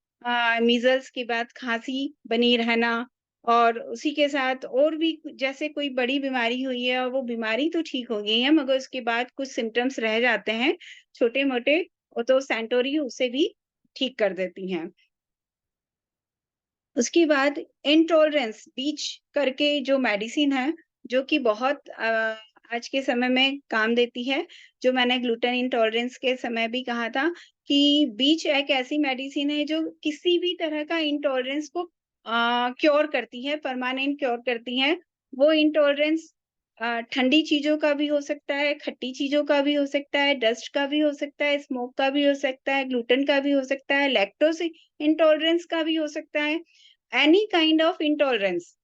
मीज़ल्स के बाद खाँसी बनी रहना, और उसी के साथ और भी जैसे कोई बड़ी बीमारी हुई है और वो बीमारी तो ठीक हो गई है, मगर उसके बाद कुछ सिम्पटम्स रह जाते हैं, छोटे-मोटे, तो सैंटोरी उसे भी ठीक कर देती हैं। उसके बाद इंटॉलरेंस बीच करके जो मेडिसिन है, जो कि बहुत आज के समय में काम देती है, जो मैंने ग्लूटेन इंटॉलरेंस के समय भी कहा था कि बीच एक ऐसी मेडिसिन है जो किसी भी तरह का इंटॉलरेंस को क्योर करती है, परमानेंट क्योर करती है। वो इंटॉलरेंस ठंडी चीज़ों का भी हो सकता है, खट्टी चीज़ों का भी हो सकता है, डस्ट का भी हो सकता है, स्मोक का भी हो सकता है, ग्लूटेन का भी हो सकता है, लैक्टोज़ इंटॉलरेंस का भी हो सकता है। एनी काइंड ऑफ इंटॉलरेंस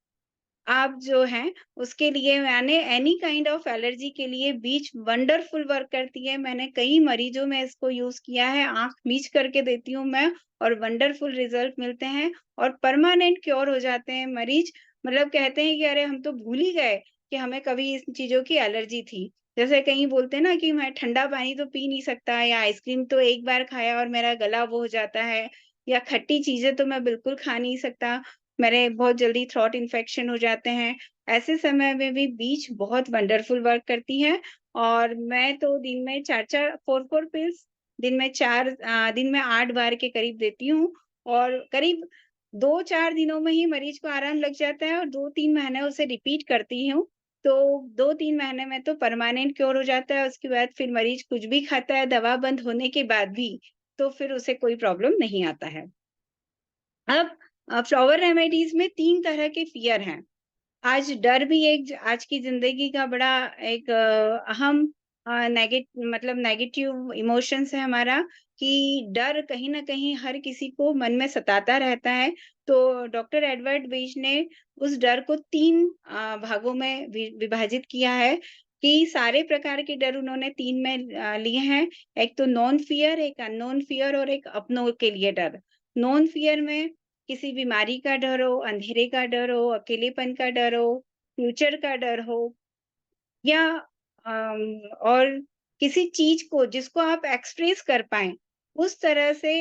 आप जो हैं, उसके लिए मैंने एनी काइंड ऑफ एलर्जी के लिए बीच वंडरफुल वर्क करती है। मैंने कई मरीजों में इसको यूज़ किया है, आँख मीच करके देती हूँ मैं, और वंडरफुल रिज़ल्ट मिलते हैं और परमानेंट क्योर हो जाते हैं मरीज। मतलब कहते हैं कि अरे हम तो भूल ही गए कि हमें कभी इन चीज़ों की एलर्जी थी। जैसे कई बोलते हैं ना कि मैं ठंडा पानी तो पी नहीं सकता, या आइसक्रीम तो एक बार खाया और मेरा गला वो हो जाता है, या खट्टी चीज़ें तो मैं बिल्कुल खा नहीं सकता, मेरे बहुत जल्दी थ्रोट इन्फेक्शन हो जाते हैं। ऐसे समय में भी बीच बहुत वंडरफुल वर्क करती है, और मैं तो दिन में 4-4 4-4 पिल्स दिन में 8 बार के करीब देती हूँ, और करीब 2-4 दिनों में ही मरीज को आराम लग जाता है, और 2-3 महीने उसे रिपीट करती हूँ। तो 2-3 महीने में तो परमानेंट क्योर हो जाता है, उसके बाद फिर मरीज कुछ भी खाता है दवा बंद होने के बाद भी, तो फिर उसे कोई प्रॉब्लम नहीं आता है। अब फ्लावर रेमेडीज़ में 3 तरह के फ़ियर हैं। आज डर भी आज की ज़िंदगी का बड़ा एक अहम मतलब नेगेटिव इमोशंस है हमारा, कि डर कहीं न कहीं हर किसी को मन में सताता रहता है। तो डॉक्टर एडवर्ड वेज ने उस डर को 3 भागों में विभाजित किया है, कि सारे प्रकार के डर उन्होंने 3 में लिए हैं। एक तो नॉन फ़ियर, एक अननोन फ़ियर और एक अपनों के लिए डर। नॉन फ़ियर में किसी बीमारी का डर हो, अंधेरे का डर हो, अकेलेपन का डर हो, फ्यूचर का डर हो, या और किसी चीज़ को जिसको आप एक्सप्रेस कर पाएँ, उस तरह से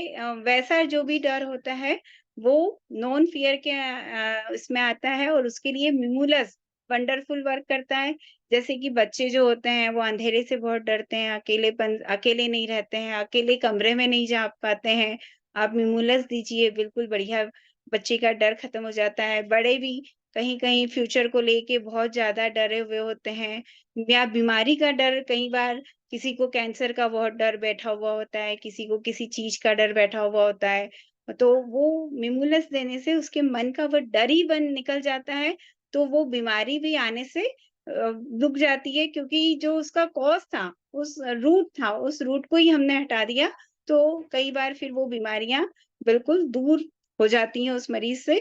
वैसा जो भी डर होता है, वो नॉन फ़ियर के इसमें आता है, और उसके लिए मिमोलस वंडरफुल वर्क करता है। जैसे कि बच्चे जो होते हैं, वो अंधेरे से बहुत डरते हैं, अकेले नहीं रहते हैं, अकेले कमरे में नहीं जा पाते हैं। आप मिमोलस दीजिए, बिल्कुल बढ़िया बच्चे का डर खत्म हो जाता है। बड़े भी कहीं-कहीं फ्यूचर को लेके बहुत ज़्यादा डरे हुए होते हैं, या बीमारी का डर, कई बार किसी को कैंसर का बहुत डर बैठा हुआ होता है, किसी को किसी चीज़ का डर बैठा हुआ होता है। तो वो मिमोलस देने से उसके मन का वो डर ही निकल जाता है, तो वो बीमारी भी आने से रुक जाती है, क्योंकि जो उसका कॉज़ था, उस रूट को ही हमने हटा दिया, तो कई बार फिर वो बीमारियाँ बिल्कुल दूर हो जाती हैं उस मरीज़ से।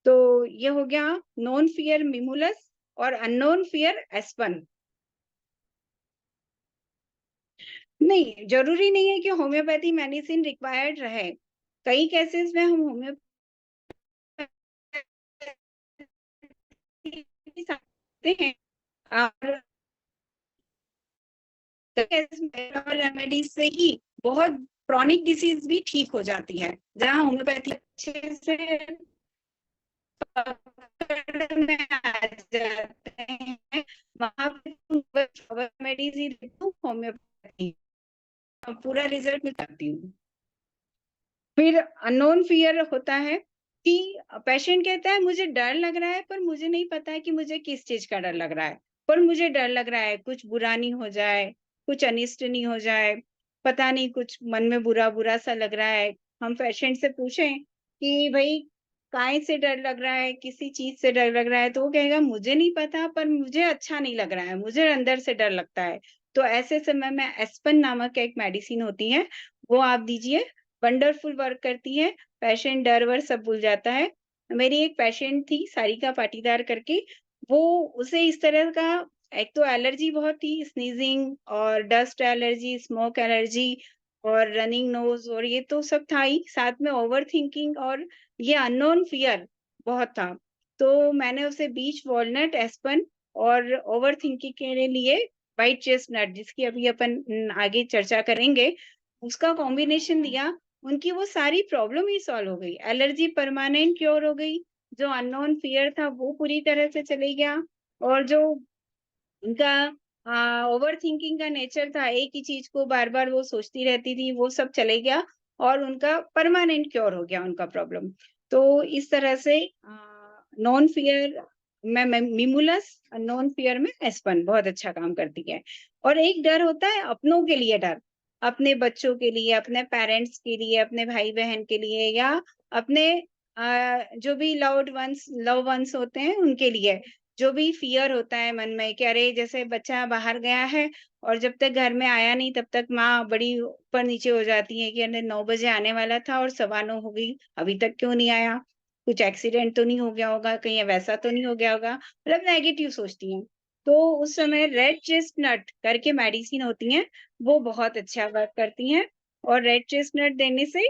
तो ये हो गया नोन फ़ियर मिमोलस और अननोन फ़ियर एस्pen। नहीं, ज़रूरी नहीं है कि होम्योपैथी मेडिसिन रिक्वायर्ड रहे। कई केसेज़ में हम होम्योपैथी रेमेडीज आते हैं और रेमेडीज से ही बहुत क्रॉनिक डिसीज भी ठीक हो जाती है, जहाँ होम्योपैथी अच्छे से पकड़ में आ जाते हैं, वहां पे रेमेडीज ही देती हूँ, होम्योपैथी पूरा रिजल्ट में करती हूँ। फिर अननोन फियर होता है कि पेशेंट कहता है मुझे डर लग रहा है, पर मुझे नहीं पता है कि मुझे किस चीज का डर लग रहा है, पर मुझे डर लग रहा है कुछ बुरा नहीं हो जाए, कुछ अनिष्ट नहीं हो जाए, पता नहीं कुछ मन में बुरा बुरा सा लग रहा है। हम पेशेंट से पूछें कि भाई काय से डर लग रहा है, किसी चीज से डर लग रहा है, तो वो कहेगा मुझे नहीं पता, पर मुझे अच्छा नहीं लग रहा है, मुझे अंदर से डर लगता है। तो ऐसे समय में एस्पन नामक एक मेडिसिन होती है, वो आप दीजिए, वंडरफुल वर्क करती है, पेशेंट डर वर सब भूल जाता है। मेरी एक पेशेंट थी सारिका पाटीदार करके, वो उसे इस तरह का एक तो एलर्जी बहुत थी, स्नीजिंग और डस्ट एलर्जी, स्मोक एलर्जी और रनिंग नोज, और ये तो सब था ही, साथ में ओवर थिंकिंग और ये अननोन फियर बहुत था। तो मैंने उसे बीच वॉलनट, एस्पन और ओवर थिंकिंग के लिए व्हाइट चेस्टनट, जिसकी अभी अपन आगे चर्चा करेंगे, उसका कॉम्बिनेशन दिया। उनकी वो सारी प्रॉब्लम ही सॉल्व हो गई, एलर्जी परमानेंट क्योर हो गई, जो अननोन फियर था वो पूरी तरह से चले गया, और जो उनका ओवर थिंकिंग का नेचर था, एक ही चीज को बार बार वो सोचती रहती थी, वो सब चले गया और उनका परमानेंट क्योर हो गया उनका प्रॉब्लम। तो इस तरह से नॉन फियर में मिमुलस, नॉन फियर में एस्पन बहुत अच्छा काम करती है। और एक डर होता है अपनों के लिए डर, अपने बच्चों के लिए, अपने पेरेंट्स के लिए, अपने भाई बहन के लिए, या अपने जो भी लव वंस होते हैं उनके लिए, जो भी फियर होता है मन में कि अरे जैसे बच्चा बाहर गया है और जब तक घर में आया नहीं तब तक माँ बड़ी ऊपर नीचे हो जाती है कि अरे 9 बजे आने वाला था और 9:15 हो गई, अभी तक क्यों नहीं आया, कुछ एक्सीडेंट तो नहीं हो गया होगा, कहीं वैसा तो नहीं हो गया होगा, मतलब नेगेटिव सोचती हैं। तो उस समय रेड चेस्टनट करके मेडिसिन होती हैं, वो बहुत अच्छा वर्क करती हैं, और रेड चेस्टनट देने से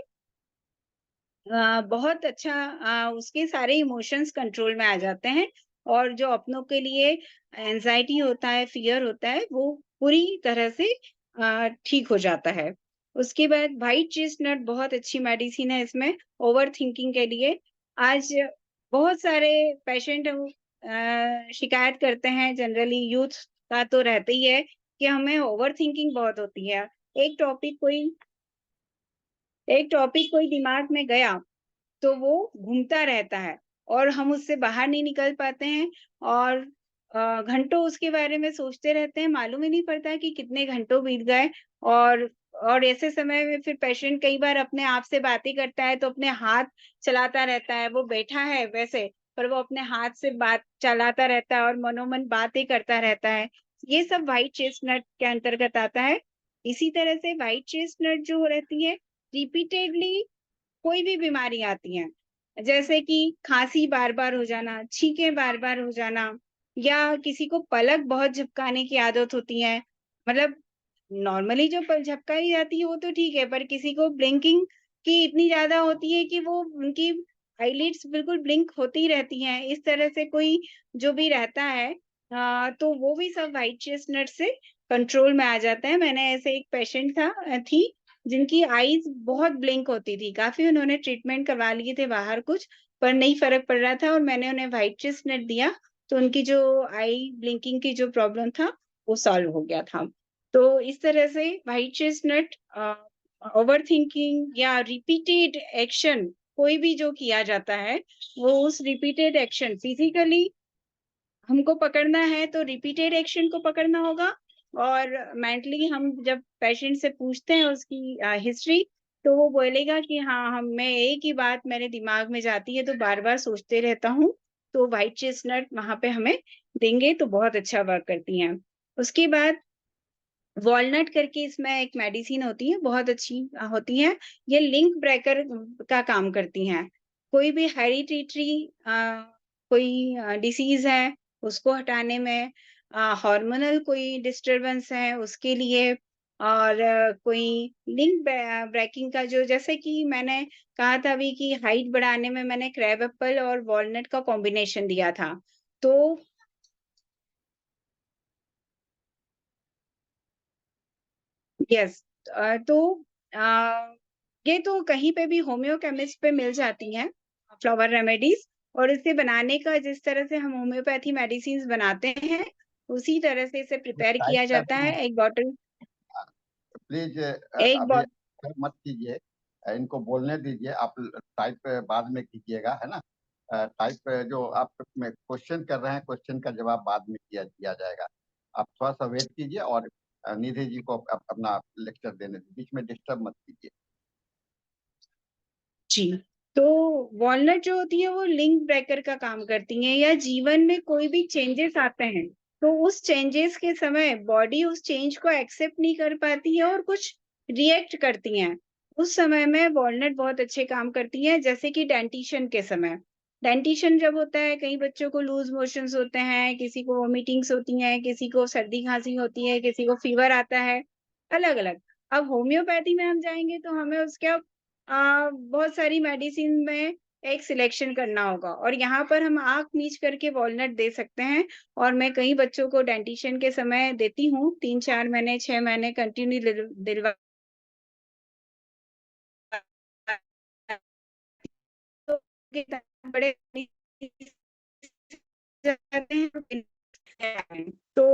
बहुत अच्छा उसके सारे इमोशंस कंट्रोल में आ जाते हैं, और जो अपनों के लिए एंजाइटी होता है, फियर होता है, वो पूरी तरह से ठीक हो जाता है। उसके बाद व्हाइट चेस्टनट बहुत अच्छी मेडिसिन है इसमें, ओवर थिंकिंग के लिए। आज बहुत सारे पेशेंट शिकायत करते हैं, जनरली यूथ का तो रहता ही है कि हमें ओवर थिंकिंग बहुत होती है। एक टॉपिक कोई एक टॉपिक कोई दिमाग में गया तो वो घूमता रहता है और हम उससे बाहर नहीं निकल पाते हैं, और घंटों उसके बारे में सोचते रहते हैं, मालूम ही नहीं पड़ता कि कितने घंटों बीत गए। और ऐसे समय में फिर पेशेंट कई बार अपने आप से बातें करता है तो अपने हाथ चलाता रहता है, वो बैठा है वैसे, पर वो अपने हाथ से बात चलाता रहता है और मनोमन बातें करता रहता है। ये सब व्हाइट चेस्टनट के अंतर्गत आता है। इसी तरह से व्हाइट चेस्टनट जो रहती है, रिपीटेडली कोई भी बीमारी आती है, जैसे कि खांसी बार-बार हो जाना, छींकें बार-बार हो जाना, या किसी को पलक बहुत झपकाने की आदत होती है। मतलब नॉर्मली जो पल झपकाई जाती है वो तो ठीक है, पर किसी को ब्लिंकिंग की इतनी ज़्यादा होती है कि वो उनकी आईलिड्स बिल्कुल ब्लिंक होती रहती हैं। इस तरह से कोई जो भी रहता है तो वो भी सब व्हाइट चेस्टनट से कंट्रोल में आ जाता है। मैंने ऐसे एक पेशेंट थी जिनकी आईज़ बहुत ब्लिंक होती थी। काफ़ी उन्होंने ट्रीटमेंट करवा लिए थे बाहर कुछ, पर नहीं फ़र्क पड़ रहा था, और मैंने उन्हें व्हाइट चेस्टनट दिया, तो उनकी जो आई ब्लिंकिंग की जो प्रॉब्लम था, वो सॉल्व हो गया था। तो इस तरह से व्हाइट चेस्टनट ओवरथिंकिंग या रिपीटेड एक्शन कोई भी जो किया जाता है, वो उस रिपीटेड एक्शन फिज़िकली हमको पकड़ना है तो रिपीटेड एक्शन को पकड़ना होगा, और मेंटली हम जब पेशेंट से पूछते हैं उसकी हिस्ट्री, तो वो बोलेगा कि हाँ, हम मैं एक ही बात मेरे दिमाग में जाती है तो बार-बार सोचते रहता हूँ, तो व्हाइट चेस्टनट वहाँ पे हमें देंगे तो बहुत अच्छा वर्क करती हैं। उसके बाद वॉलनट करके इसमें एक मेडिसिन होती है, बहुत अच्छी होती है। ये लिंक ब्रेकर का काम करती हैं। कोई भी हेरिडिटरी कोई डिसीज़ है, उसको हटाने में, हार्मोनल कोई डिस्टर्बेंस है, उसके लिए, और कोई लिंक ब्रेकिंग का जो, जैसे कि मैंने कहा था अभी कि हाइट बढ़ाने में मैंने क्रैब एप्पल और वॉलनट का कॉम्बिनेशन दिया था। तो यस। तो ये तो कहीं पे भी होम्यो केमिस्ट पे मिल जाती हैं फ्लावर रेमेडीज, और इसे बनाने का जिस तरह से हम होम्योपैथी मेडिसिन बनाते हैं उसी तरह से इसे प्रिपेयर टाइप किया कर जाता रहे है। हैं, एक बॉटल प्लीज एक अभी बॉट मत कीजिए, इनको बोलने दीजिए, आप टाइप बाद में कीजिएगा, है ना। टाइप जो आप क्वेश्चन कर रहे हैं, क्वेश्चन का जवाब बाद में दिया जाएगा। आप थोड़ा सा वेट कीजिए और निधि जी को अपना लेक्चर देने दीजिए, बीच में डिस्टर्ब मत कीजिए। जी। तो वॉलनट जो होती है वो लिंक ब्रेकर का काम करती हैं, या जीवन में कोई भी चेंजेस आते हैं तो उस चेंजेस के समय बॉडी उस चेंज को एक्सेप्ट नहीं कर पाती है और कुछ रिएक्ट करती हैं। उस समय में वॉलनट बहुत अच्छे काम करती है, जैसे कि डेंटिशन के समय। डेंटिशन जब होता है, कई बच्चों को लूज मोशंस होते हैं, किसी को वोमिटिंग्स होती हैं, किसी को सर्दी खांसी होती है, किसी को फीवर आता है, अलग अलग। अब होम्योपैथी में हम जाएंगे तो हमें उसका बहुत सारी मेडिसिन में एक सिलेक्शन करना होगा, और यहाँ पर हम आँख मीच करके वॉलनट दे सकते हैं। और मैं कई बच्चों को डेंटिशन के समय देती हूँ, 3-4 महीने, 6 महीने कंटिन्यू दिलवा तो बड़े जाते हैं। तो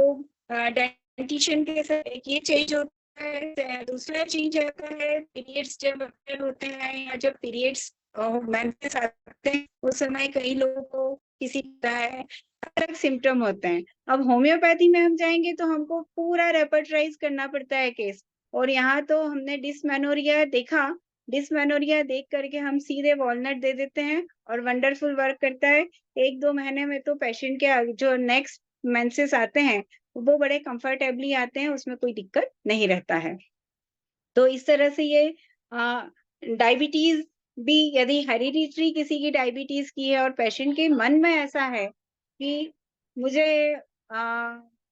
डेंटिशन के साथ एक ये चेंज होता है। दूसरा चेंज आता है पीरियड्स जब होते हैं, या जब पीरियड्स मेंसेस आते हैं उस समय कई लोगों को किसी का है अलग सिम्टम होते हैं। अब होम्योपैथी में हम जाएंगे तो हमको पूरा रेपर्टराइज करना पड़ता है केस, और यहाँ तो हमने डिस्मेनोरिया देखा, डिस्मेनोरिया देख करके हम सीधे वॉलनट दे देते हैं और वंडरफुल वर्क करता है। 1-2 महीने में तो पेशेंट के जो नेक्स्ट मेंसेस आते हैं वो बड़े कंफर्टेबली आते हैं, उसमें कोई दिक्कत नहीं रहता है। तो इस तरह से ये डायबिटीज भी, यदि हेरिडिटरी किसी की डायबिटीज की है और पेशेंट के मन में ऐसा है कि मुझे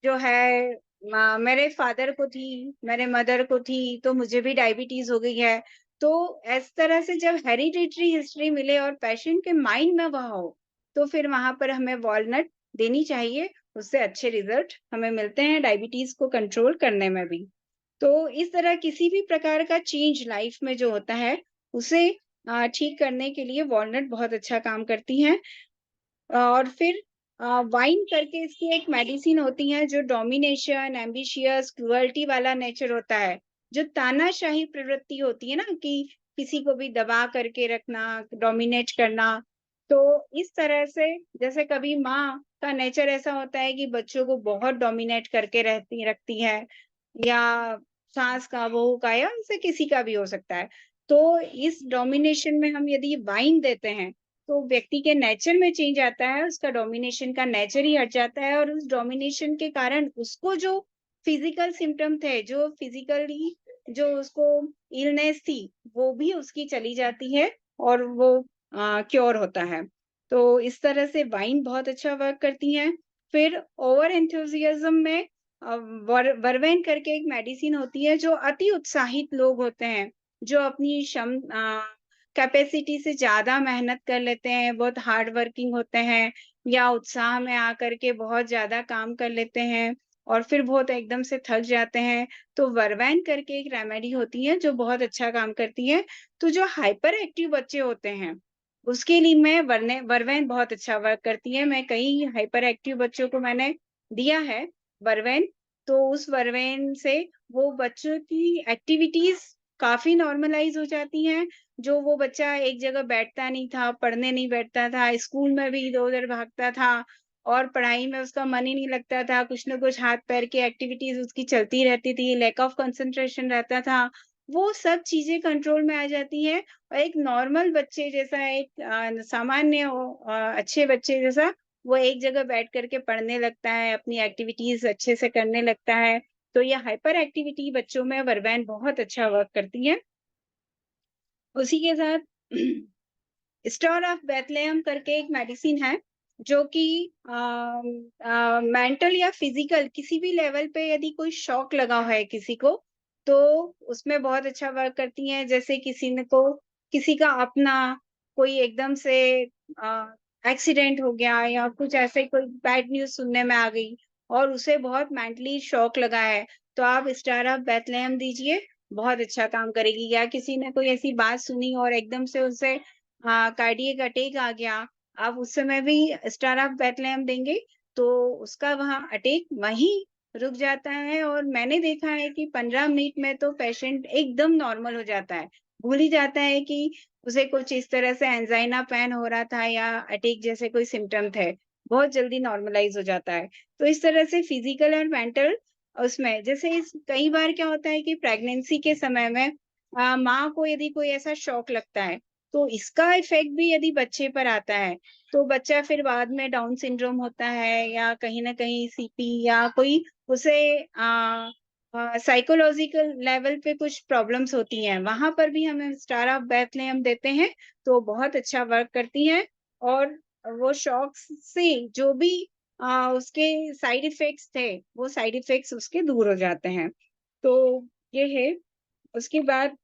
जो है मेरे फादर को थी, मेरे मदर को थी, तो मुझे भी डायबिटीज हो गई है। तो इस तरह से जब हेरिडिटरी हिस्ट्री मिले और पेशेंट के माइंड में वह हो, तो फिर वहां पर हमें वॉलनट देनी चाहिए। उससे अच्छे रिजल्ट हमें मिलते हैं डायबिटीज को कंट्रोल करने में भी। तो इस तरह किसी भी प्रकार का चेंज लाइफ में जो होता है उसे ठीक करने के लिए वॉलनट बहुत अच्छा काम करती हैं। और फिर वाइन करके इसकी एक मेडिसिन होती है जो डोमिनेशन, एम्बिशियस, क्रुएल्टी वाला नेचर होता है। जो तानाशाही प्रवृत्ति होती है ना, कि किसी को भी दबा करके रखना, डोमिनेट करना। तो इस तरह से जैसे कभी माँ का नेचर ऐसा होता है कि बच्चों को बहुत डोमिनेट करके रखती है, या सास का, बहू का, या उनसे किसी का भी हो सकता है। तो इस डोमिनेशन में हम यदि वाइन देते हैं तो व्यक्ति के नेचर में चेंज आता है, उसका डोमिनेशन का नेचर ही हट जाता है, और उस डोमिनेशन के कारण उसको जो फिजिकल सिम्टम थे, जो फिजिकली जो उसको इलनेस थी, वो भी उसकी चली जाती है और वो क्योर होता है। तो इस तरह से वाइन बहुत अच्छा वर्क करती है। फिर ओवर एंथुसियाज्म में वर्वेन करके एक मेडिसिन होती है, जो अति उत्साहित लोग होते हैं, जो अपनी कैपेसिटी से ज़्यादा मेहनत कर लेते हैं, बहुत हार्ड वर्किंग होते हैं, या उत्साह में आकर के बहुत ज़्यादा काम कर लेते हैं और फिर बहुत एकदम से थक जाते हैं। तो वर्वेन करके एक रेमेडी होती है जो बहुत अच्छा काम करती है। तो जो हाइपर एक्टिव बच्चे होते हैं, उसके लिए मैं वर्वेन बहुत अच्छा वर्क करती है। मैं कई हाइपर एक्टिव बच्चों को मैंने दिया है वर्वेन। तो उस वर्वेन से वो बच्चों की एक्टिविटीज़ काफ़ी नॉर्मलाइज़ हो जाती हैं। जो वो बच्चा एक जगह बैठता नहीं था, पढ़ने नहीं बैठता था, स्कूल में भी इधर-उधर भागता था और पढ़ाई में उसका मन ही नहीं लगता था, कुछ न कुछ हाथ-पैर की एक्टिविटीज़ उसकी चलती रहती थी, लैक ऑफ कंसंट्रेशन रहता था, वो सब चीज़ें कंट्रोल में आ जाती हैं और एक नॉर्मल बच्चे जैसा, एक सामान्य अच्छे बच्चे जैसा वो एक जगह बैठ कर के पढ़ने लगता है, अपनी एक्टिविटीज़ अच्छे से करने लगता है। तो ये हाइपर एक्टिविटी बच्चों में वर्बेन बहुत अच्छा वर्क करती है। उसी के साथ स्टार ऑफ बेथलेहम करके एक मेडिसिन है, जो कि मेंटल या फिजिकल किसी भी लेवल पे यदि कोई शॉक लगा है किसी को, तो उसमें बहुत अच्छा वर्क करती हैं। जैसे किसी का अपना कोई एकदम से एक्सीडेंट हो गया, या कुछ ऐसे कोई बैड न्यूज़ सुनने में आ गई और उसे बहुत मेंटली शॉक लगा है, तो आप स्टार ऑफ बेथलेहम दीजिए, बहुत अच्छा काम करेगी। या किसी ने कोई ऐसी बात सुनी और एकदम से उसे कार्डियक अटैक आ गया, आप उस समय भी स्टार ऑफ बेथलेहम देंगे तो उसका वहाँ अटैक वहीं रुक जाता है। और मैंने देखा है कि 15 मिनट में तो पेशेंट एकदम नॉर्मल हो जाता है, भूल ही जाता है कि उसे कुछ इस तरह से एंजाइना पेन हो रहा था या अटैक जैसे कोई सिम्टम थे, बहुत जल्दी नॉर्मलाइज हो जाता है। तो इस तरह से फिजिकल और मेंटल उसमें जैसे इस कई बार क्या होता है कि प्रेगनेंसी के समय में माँ को यदि कोई ऐसा शॉक लगता है तो इसका इफेक्ट भी यदि बच्चे पर आता है तो बच्चा फिर बाद में डाउन सिंड्रोम होता है या कहीं ना कहीं सीपी या कोई उसे साइकोलॉजिकल लेवल पे कुछ प्रॉब्लम्स होती हैं, वहां पर भी हमें स्टार ऑफ बेथलेहम देते हैं तो बहुत अच्छा वर्क करती हैं। और वो शॉक से जो भी उसके साइड इफेक्ट्स थे वो साइड इफेक्ट्स उसके दूर हो जाते हैं। तो ये है। उसके बाद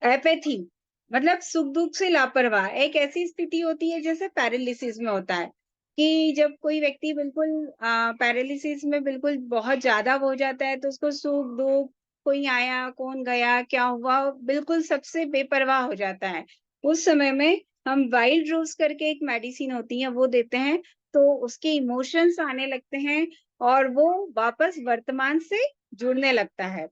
एपैथी मतलब सुख दुख से लापरवाह एक ऐसी स्थिति होती है जैसे पैरालिसिस में होता है कि जब कोई व्यक्ति बिल्कुल पैरालिसिस में बिल्कुल बहुत ज्यादा हो जाता है तो उसको सुख दुख कोई आया कौन गया क्या हुआ बिल्कुल सबसे बेपरवाह हो जाता है। उस समय में हम वाइल्ड रोज करके एक मेडिसिन होती है वो देते हैं तो उसके इमोशंस आने लगते हैं और वो वापस वर्तमान से जुड़ने लगता है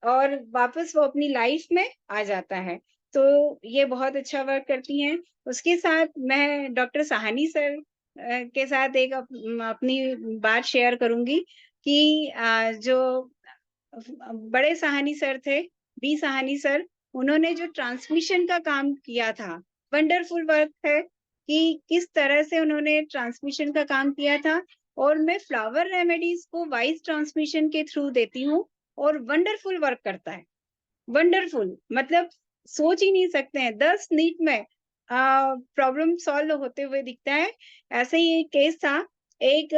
और वापस वो अपनी लाइफ में आ जाता है। तो ये बहुत अच्छा वर्क करती हैं। उसके साथ मैं डॉक्टर साहनी सर के साथ एक अपनी बात शेयर करूंगी कि जो बड़े साहनी सर थे, बी साहनी सर, उन्होंने जो ट्रांसमिशन का काम किया था, वंडरफुल वर्क है कि किस तरह से उन्होंने ट्रांसमिशन का काम किया था। और मैं फ्लावर रेमेडीज को वॉइस ट्रांसमिशन के थ्रू देती हूँ और वंडरफुल वर्क करता है। वंडरफुल मतलब सोच ही नहीं सकते हैं 10 मिनट में प्रॉब्लम सॉल्व होते हुए दिखता है। ऐसे ही एक केस था, एक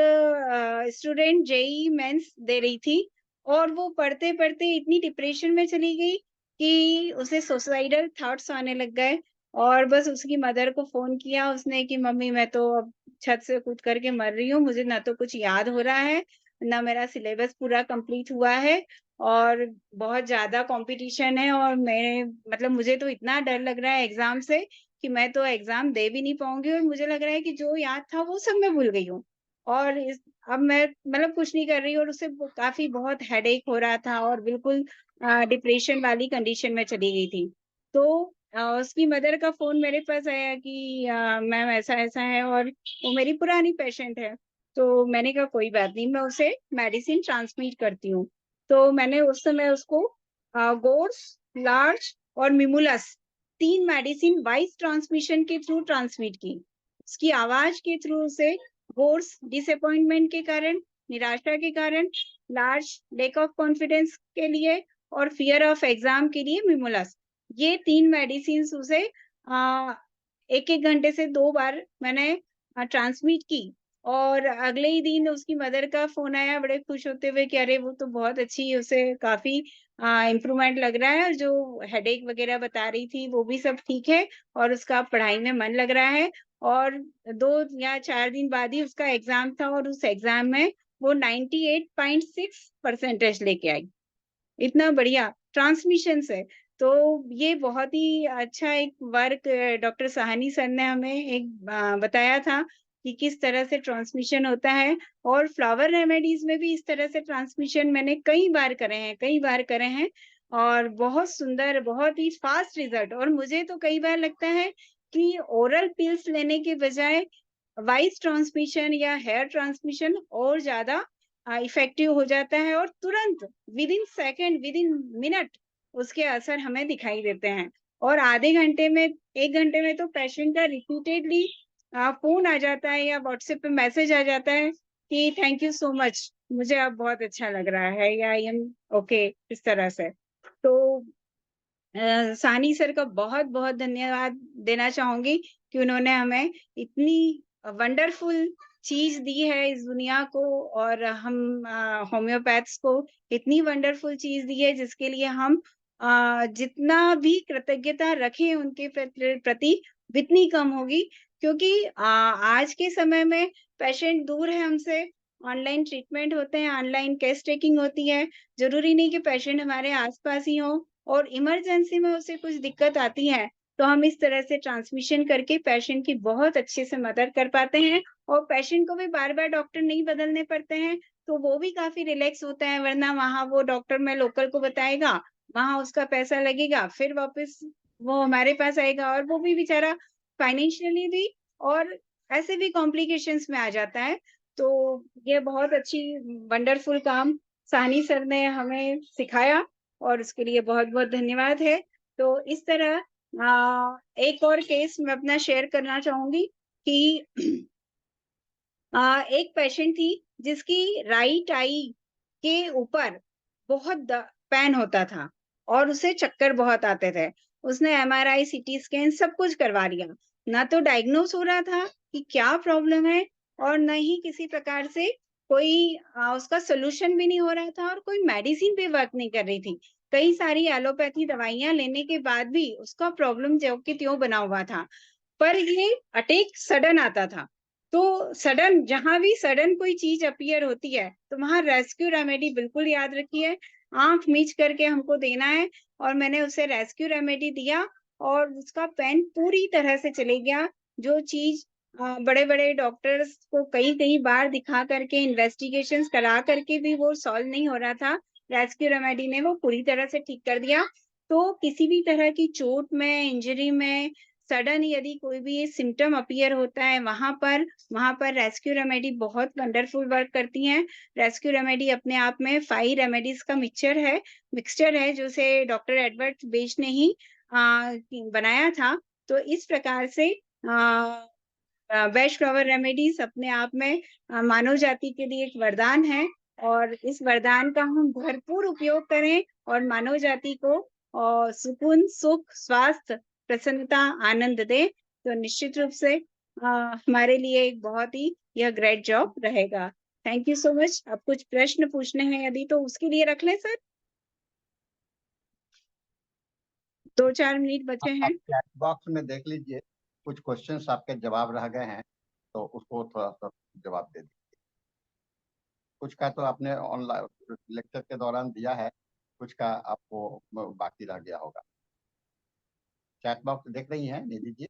स्टूडेंट जेई मेंस दे रही थी और वो पढ़ते पढ़ते इतनी डिप्रेशन में चली गई कि उसे सुसाइडल थॉट्स आने लग गए और बस उसकी मदर को फोन किया उसने कि मम्मी मैं तो अब छत से कूद करके मर रही हूँ, मुझे ना तो कुछ याद हो रहा है ना मेरा सिलेबस पूरा कंप्लीट हुआ है और बहुत ज्यादा कंपटीशन है और मैं मतलब मुझे तो इतना डर लग रहा है एग्जाम से कि मैं तो एग्जाम दे भी नहीं पाऊंगी और मुझे लग रहा है कि जो याद था वो सब मैं भूल गई हूँ। और अब मैं मतलब कुछ नहीं कर रही और उसे काफी बहुत हेडेक हो रहा था और बिल्कुल डिप्रेशन वाली कंडीशन में चली गई थी। तो उसकी मदर का फोन मेरे पास आया कि मैम ऐसा ऐसा है और वो मेरी पुरानी पेशेंट है। तो मैंने कहा कोई बात नहीं मैं उसे मेडिसिन ट्रांसमिट करती हूँ। तो मैंने उस समय उसको गोड्स, लार्ज और मिमुलस 3 मेडिसिन वॉइस ट्रांसमिशन के थ्रू ट्रांसमिट की। उसकी आवाज के थ्रू उसे गोड्स डिसअपॉइंटमेंट के कारण, निराशा के कारण, लार्ज लेक ऑफ कॉन्फिडेंस के लिए और फियर ऑफ एग्जाम के लिए मिमुलस, ये 3 मेडिसिन उसे एक एक घंटे से 2 बार मैंने ट्रांसमिट की। और अगले ही दिन उसकी मदर का फोन आया बड़े खुश होते हुए कि अरे वो तो बहुत अच्छी उसे काफी इम्प्रूवमेंट लग रहा है और जो हेडेक वगैरह बता रही थी वो भी सब ठीक है और उसका पढ़ाई में मन लग रहा है। और 2 या 4 दिन बाद ही उसका एग्जाम था और उस एग्जाम में वो 98.6% लेके आई। इतना बढ़िया ट्रांसमिशन से। तो ये बहुत ही अच्छा एक वर्क डॉक्टर साहनी सर ने हमें एक बताया था कि किस तरह से ट्रांसमिशन होता है। और फ्लावर रेमेडीज में भी इस तरह से ट्रांसमिशन मैंने कई बार करे हैं, कई बार करे हैं और बहुत सुंदर बहुत ही फास्ट रिजल्ट। और मुझे तो कई बार लगता है कि ओरल पिल्स लेने के बजाय वॉइस ट्रांसमिशन या हेयर ट्रांसमिशन और ज्यादा इफेक्टिव हो जाता है और तुरंत with in second with in minute उसके असर हमें दिखाई देते हैं। और आधे घंटे में 1 घंटे में तो पेशेंट का रिपीटेडली फोन आ जाता है या व्हाट्सएप पे मैसेज आ जाता है कि थैंक यू सो मच, मुझे अब बहुत अच्छा लग रहा है या आई एम ओके, इस तरह से। तो सानी सर का बहुत बहुत धन्यवाद देना चाहूंगी कि उन्होंने हमें इतनी वंडरफुल चीज दी है इस दुनिया को और हम होम्योपैथ्स को इतनी वंडरफुल चीज दी है जिसके लिए हम जितना भी कृतज्ञता रखें उनके प्रति उतनी कम होगी। क्योंकि आज के समय में पेशेंट दूर है हमसे ऑनलाइन ट्रीटमेंट होते हैं, ऑनलाइन केस टेकिंग होती है। ज़रूरी नहीं कि पेशेंट हमारे आस-पास ही हो, और इमरजेंसी में उसे कुछ दिक्कत आती है, तो हम इस तरह से ट्रांसमिशन करके पेशेंट की बहुत अच्छे से मदद कर पाते हैं, और पेशेंट को भी बार-बार डॉक्टर नहीं बदलने पड़ते हैं, तो वो भी काफ़ी रिलैक्स होता है, वरना वहाँ वो डॉक्टर में लोकल को बताएगा, वहाँ उसका पैसा लगेगा, फिर वापस वो हमारे पास आएगा, और वो भी बेचारा फाइनेंशियली भी और ऐसे भी कॉम्प्लिकेशंस में आ जाता है। तो ये बहुत अच्छी वंडरफुल काम साहनी सर ने हमें सिखाया, और उसके लिए बहुत-बहुत धन्यवाद है। तो इस तरह एक और केस मैं अपना शेयर करना चाहूँगी कि एक पेशेंट थी जिसकी राइट आई के ऊपर बहुत पेन होता था, और उसे चक्कर बहुत आते थे। उसने एमआरआई, सीटी स्कैन सब कुछ करवा लिया। ना तो डायग्नोस हो रहा था कि क्या प्रॉब्लम है, और न ही किसी प्रकार से कोई उसका सॉल्यूशन भी नहीं हो रहा था, और कोई मेडिसिन भी वर्क नहीं कर रही थी। कई सारी एलोपैथी दवाइयाँ लेने के बाद भी उसका प्रॉब्लम ज्यों की त्यों बना हुआ था। पर ये अटैक सडन आता था। तो सडन, जहाँ भी सडन कोई चीज़ अपीयर होती है, तो वहाँ रेस्क्यू रेमेडी बिल्कुल याद रखिए, आँख मीच करके हमको देना है, और मैंने उसे रेस्क्यू रेमेडी दिया, और उसका पेन पूरी तरह से चले गया। जो चीज़ बड़े-बड़े डॉक्टर्स को कई-कई बार दिखा करके, इन्वेस्टिगेशंस करा करके भी वो सॉल्व नहीं हो रहा था, रेस्क्यू रेमेडी ने वो पूरी तरह से ठीक कर दिया। तो किसी भी तरह की चोट में, इंजरी में, सडन यदि कोई भी सिम्पटम अपीयर होता है, वहाँ पर रेस्क्यू रेमेडी बहुत वंडरफुल वर्क करती हैं। रेस्क्यू रेमेडी अपने आप में 5 रेमेडीज़ का मिक्सचर है, जो से डॉक्टर एडवर्ड बेज ने ही बनाया था। तो इस प्रकार से बेस्ट फ्लावर रेमेडीज़ अपने आप में मानव जाति के लिए एक वरदान है, और इस वरदान का हम भरपूर उपयोग करें, और मानव जाति को सुकून, सुख, स्वास्थ्य, प्रसन्नता, आनंद दें, तो निश्चित रूप से हमारे लिए एक बहुत ही यह ग्रेट जॉब रहेगा। Thank you so much. अब कुछ प्रश्न पूछने हैं यदि, तो उसके लिए रख लें सर? 2-4 मिनट बचे आप हैं। चैट बॉक्स में देख लीजिए, कुछ क्वेश्चंस आपके जवाब रह गए हैं, तो उसको थोड़ा सा जवाब दे दीजिए। कुछ का तो आपने ऑनलाइन लेक्चर के दौरान दिया है, कुछ का आपको बाकी रह गया होगा। चैट बॉक्स देख रही हैं निधि जी?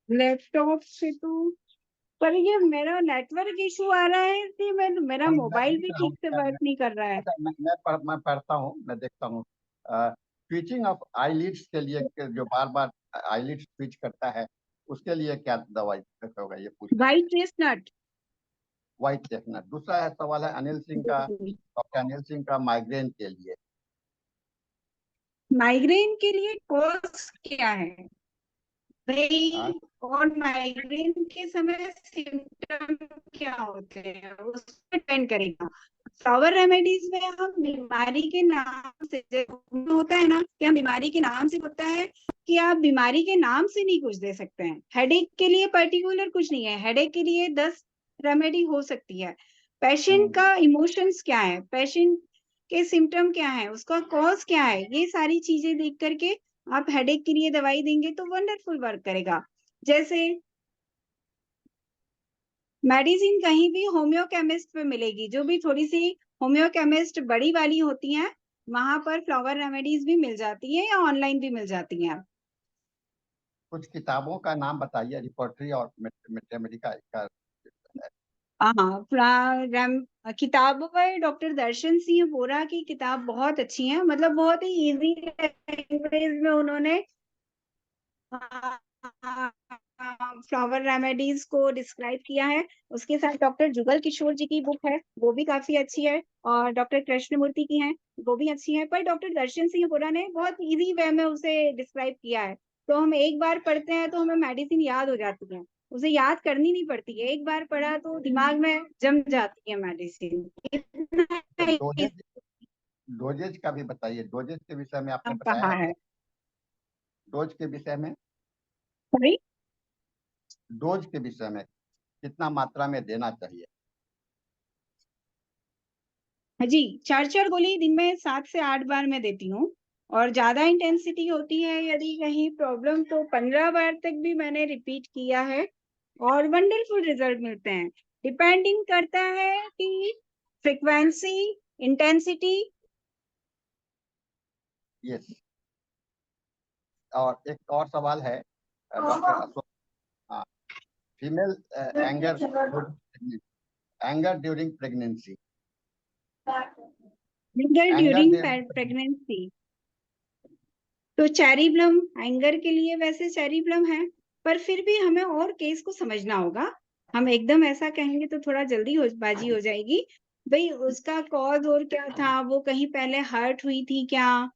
लैपटॉप से तो, पर ये मेरा नेटवर्क इशू आ रहा है कि मेरा मैं मोबाइल देख भी रहा हूँ। ठीक से वर्क नहीं कर रहा है। अच्छा, मैं पढ़ता हूँ, मैं देखता हूँ। ट्विचिंग ऑफ आईलिड्स के लिए जो बार बार आईलिड्स ट्विच करता है, उसके लिए क्या दवाई होगा, ये पूछ रहे वाइट हैं। चेस्टनट। White chestnut. दूसरा है सवाल है अनिल सिंह का, डॉक्टर अनिल सिंह का माइग्रेन के लिए। माइग्रेन के लिए कॉज क्या है हाँ, भाई, और माइग्रेन के समय सिम्टम क्या होते हैं, उस पर डिपेंड करेगा। फ्लावर रेमेडीज में हम बीमारी के नाम से, होता है ना कि हम बीमारी के नाम से, होता है कि आप बीमारी के नाम से नहीं कुछ दे सकते हैं। हेडेक के लिए पर्टिकुलर कुछ नहीं है, हेडेक के लिए 10 रेमेडी हो सकती है। पेशेंट का इमोशंस क्या है, पेशेंट के सिम्टम क्या है, उसका कॉज क्या है, ये सारी चीजें देख करके आप हेडेक के लिए दवाई देंगे तो वंडरफुल वर्क करेगा। जैसे मेडिसिन कहीं भी होम्यो केमिस्ट पे मिलेगी, जो भी थोड़ी सी होम्यो केमिस्ट बड़ी वाली होती हैं, वहां पर फ्लावर रेमेडीज भी मिल जाती है, या ऑनलाइन भी मिल जाती हैं। कुछ किताबों का नाम बताइए, रिपोर्टरी और मेटमेडी का। किताबों पर डॉक्टर दर्शन सिंह वोरा की किताब बहुत अच्छी है, मतलब बहुत ही इजी लैंग्वेज में उन्होंने फ्लावर रेमेडीज को डिस्क्राइब किया है। उसके साथ डॉक्टर जुगल किशोर जी की बुक है, वो भी काफी अच्छी है, और डॉक्टर कृष्णमूर्ति की है, वो भी अच्छी है। पर डॉक्टर दर्शन सिंह बोरा ने बहुत इजी वे में उसे डिस्क्राइब किया है, तो हम एक बार पढ़ते हैं तो हमें मेडिसिन याद हो जाती है, उसे याद करनी नहीं पड़ती है, एक बार पढ़ा तो दिमाग में जम जाती है मेडिसिन। तो इतना डोजेज का भी बताइए, डोजेज के विषय में आपने बताया कहा है है। क्या? डोज के विषय में, सॉरी? डोज के विषय में कितना मात्रा में देना चाहिए? हाँ जी, 4-4 गोली दिन में 7 से 8 बार मैं देती हूँ, और ज्यादा इंटेंसिटी होती है यदि कहीं प्रॉब्लम, तो 15 बार तक भी मैंने रिपीट किया है, और वंडरफुल रिजल्ट मिलते हैं। डिपेंडिंग करता है कि फ्रीक्वेंसी, इंटेंसिटी। यस। और एक और सवाल है doctor Ashok, female anger during pregnancy. Anger during pregnancy, तो चेरिब्लम एंगर के लिए वैसे चेरिब्लम है, पर फिर भी हमें और केस को समझना होगा। हम एकदम ऐसा कहेंगे तो थोड़ा जल्दी बाजी हो जाएगी। भाई उसका कॉज और क्या था, वो कहीं पहले हर्ट हुई थी क्या,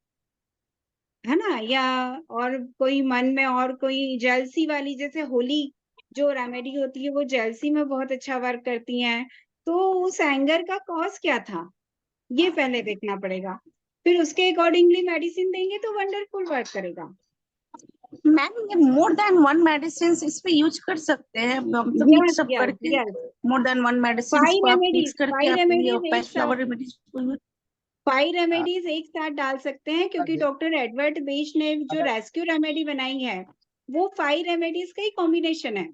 है ना, या और कोई मन में और कोई जेलसी वाली, जैसे होली जो रेमेडी होती है वो जेलसी में बहुत अच्छा वर्क करती हैं, तो उस एंगर का कॉज क्या था ये पहले देखना पड़ेगा, फिर उसके अकॉर्डिंगली मेडिसिन देंगे तो वंडरफुल वर्क करेगा। मैम ये मोर देन वन मेडिसिन इस पे यूज कर सकते हैं, मतलब मिक्स अप करके मोर देन वन मेडिसिन को आप मिक्स करके आप ये पैच फ्लावर रेमेडीज को यूज। 5 रेमेडीज एक साथ डाल सकते हैं, क्योंकि डॉक्टर एडवर्ड बेच ने जो रेस्क्यू रेमेडी बनाई है वो 5 रेमेडीज का ही कॉम्बिनेशन है,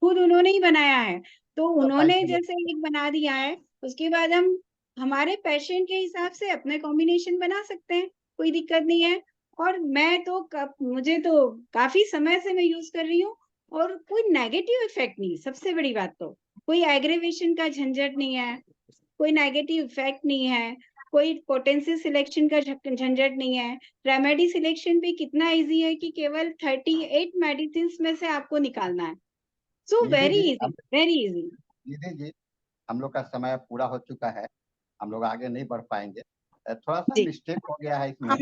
खुद उन्होंने ही बनाया है। तो उन्होंने जैसे एक बना दिया है, उसके बाद हम हमारे पेशेंट के हिसाब से अपने कॉम्बिनेशन बना सकते हैं, कोई दिक्कत नहीं है। और मैं तो मुझे तो काफी समय से मैं यूज कर रही हूँ और कोई नेगेटिव इफेक्ट नहीं, सबसे बड़ी बात तो कोई एग्रीवेशन का झंझट नहीं है, कोई नेगेटिव इफेक्ट नहीं है, कोई पोटेंसी सिलेक्शन का झंझट नहीं है। रेमेडी सिलेक्शन भी कितना इजी है कि केवल 38 मेडिसिन में से आपको निकालना है। So very easy, very easy. Nidhi ji, हम लोग का समय पूरा हो चुका है, हम लोग आगे नहीं बढ़ पाएंगे, थोड़ा सा मिस्टेक हो गया है इसमें। आप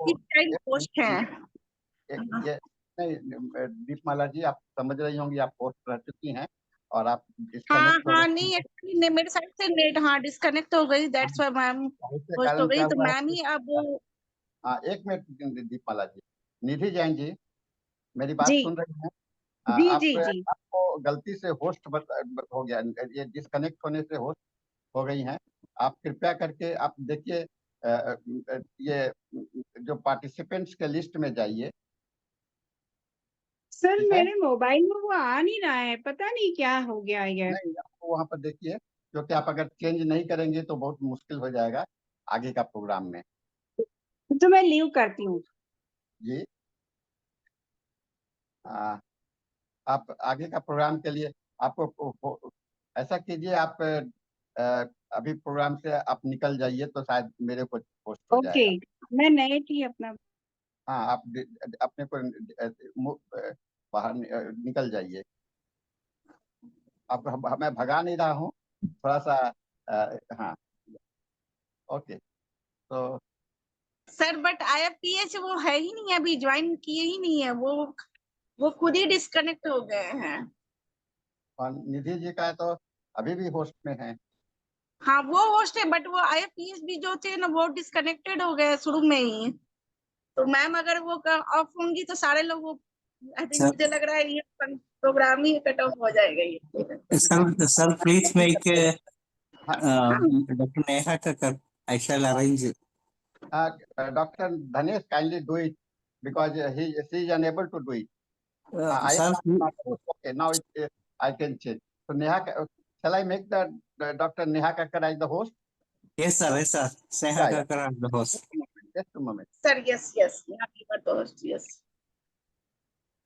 इस टाइम पोस्ट हैं। ये नहीं, दीपमाला जी आप समझ रही होंगी, आप पोस्ट रह चुकी हैं और आप डिस्कनेक्ट हो गई। नहीं एक्चुअली मेरे साइड से नेट डिस्कनेक्ट हो गई, दैट्स व्हाई मैम पोस्ट हो गई, तो मैम ही अब। एक मिनट दीपमाला जी, निधि जैन जी मेरी बात जी सुन रही हैं? जी। आपको गलती से होस्ट हो गया, ये डिस्कनेक्ट होने से होस्ट हो गई हैं। आप कृपया करके आप देखिए, ये जो पार्टिसिपेंट्स के लिस्ट में जाइए। सर मेरे मोबाइल में वो आ नहीं रहा है, पता नहीं क्या हो गया ये। नहीं, आपको वहां पर देखिए, क्योंकि आप अगर चेंज नहीं करेंगे तो बहुत मुश्किल हो जाएगा आगे का प्रोग्राम में। तो मैं लीव करती हूँ जी, आप आगे का प्रोग्राम के लिए आपको ऐसा कीजिए, आप अभी प्रोग्राम से आप निकल जाइए तो शायद मेरे को पोस्ट हो ओके, जाएगा। मैं नए थी अपना। हाँ, आप अपने को बाहर निकल जाइए। आप मैं भगा नहीं रहा हूँ, थोड़ा सा हाँ, ओके। तो सर बट IFPH वो है ही नहीं, अभी ज्वाइन किए ही नहीं है, वो खुद ही डिस्कनेक्ट हो गए हैं। और निधि जी का तो अभी भी होस्ट में है। हाँ वो होस्ट है, बट वो IFPH भी जो थे ना वो डिस्कनेक्टेड हो गए शुरू में ही। तो मैम अगर वो ऑफ होंगी तो सारे लोग वो, आई थिंक मुझे लग रहा है ये प्रोग्राम ही कट ऑफ हो जाएगा ये। Sir, please make Dr. Neha Kakar. I shall arrange it. Dr. Dhanesh, kindly do it because she is unable to do it. Sir, Okay, now I can change. So Neha, shall I make the Dr. Neha Kakar as the host? yes, sir. Yes, sir. Neha Kakar as the host. Just a moment. Sir yes यहाँ की बात host yes.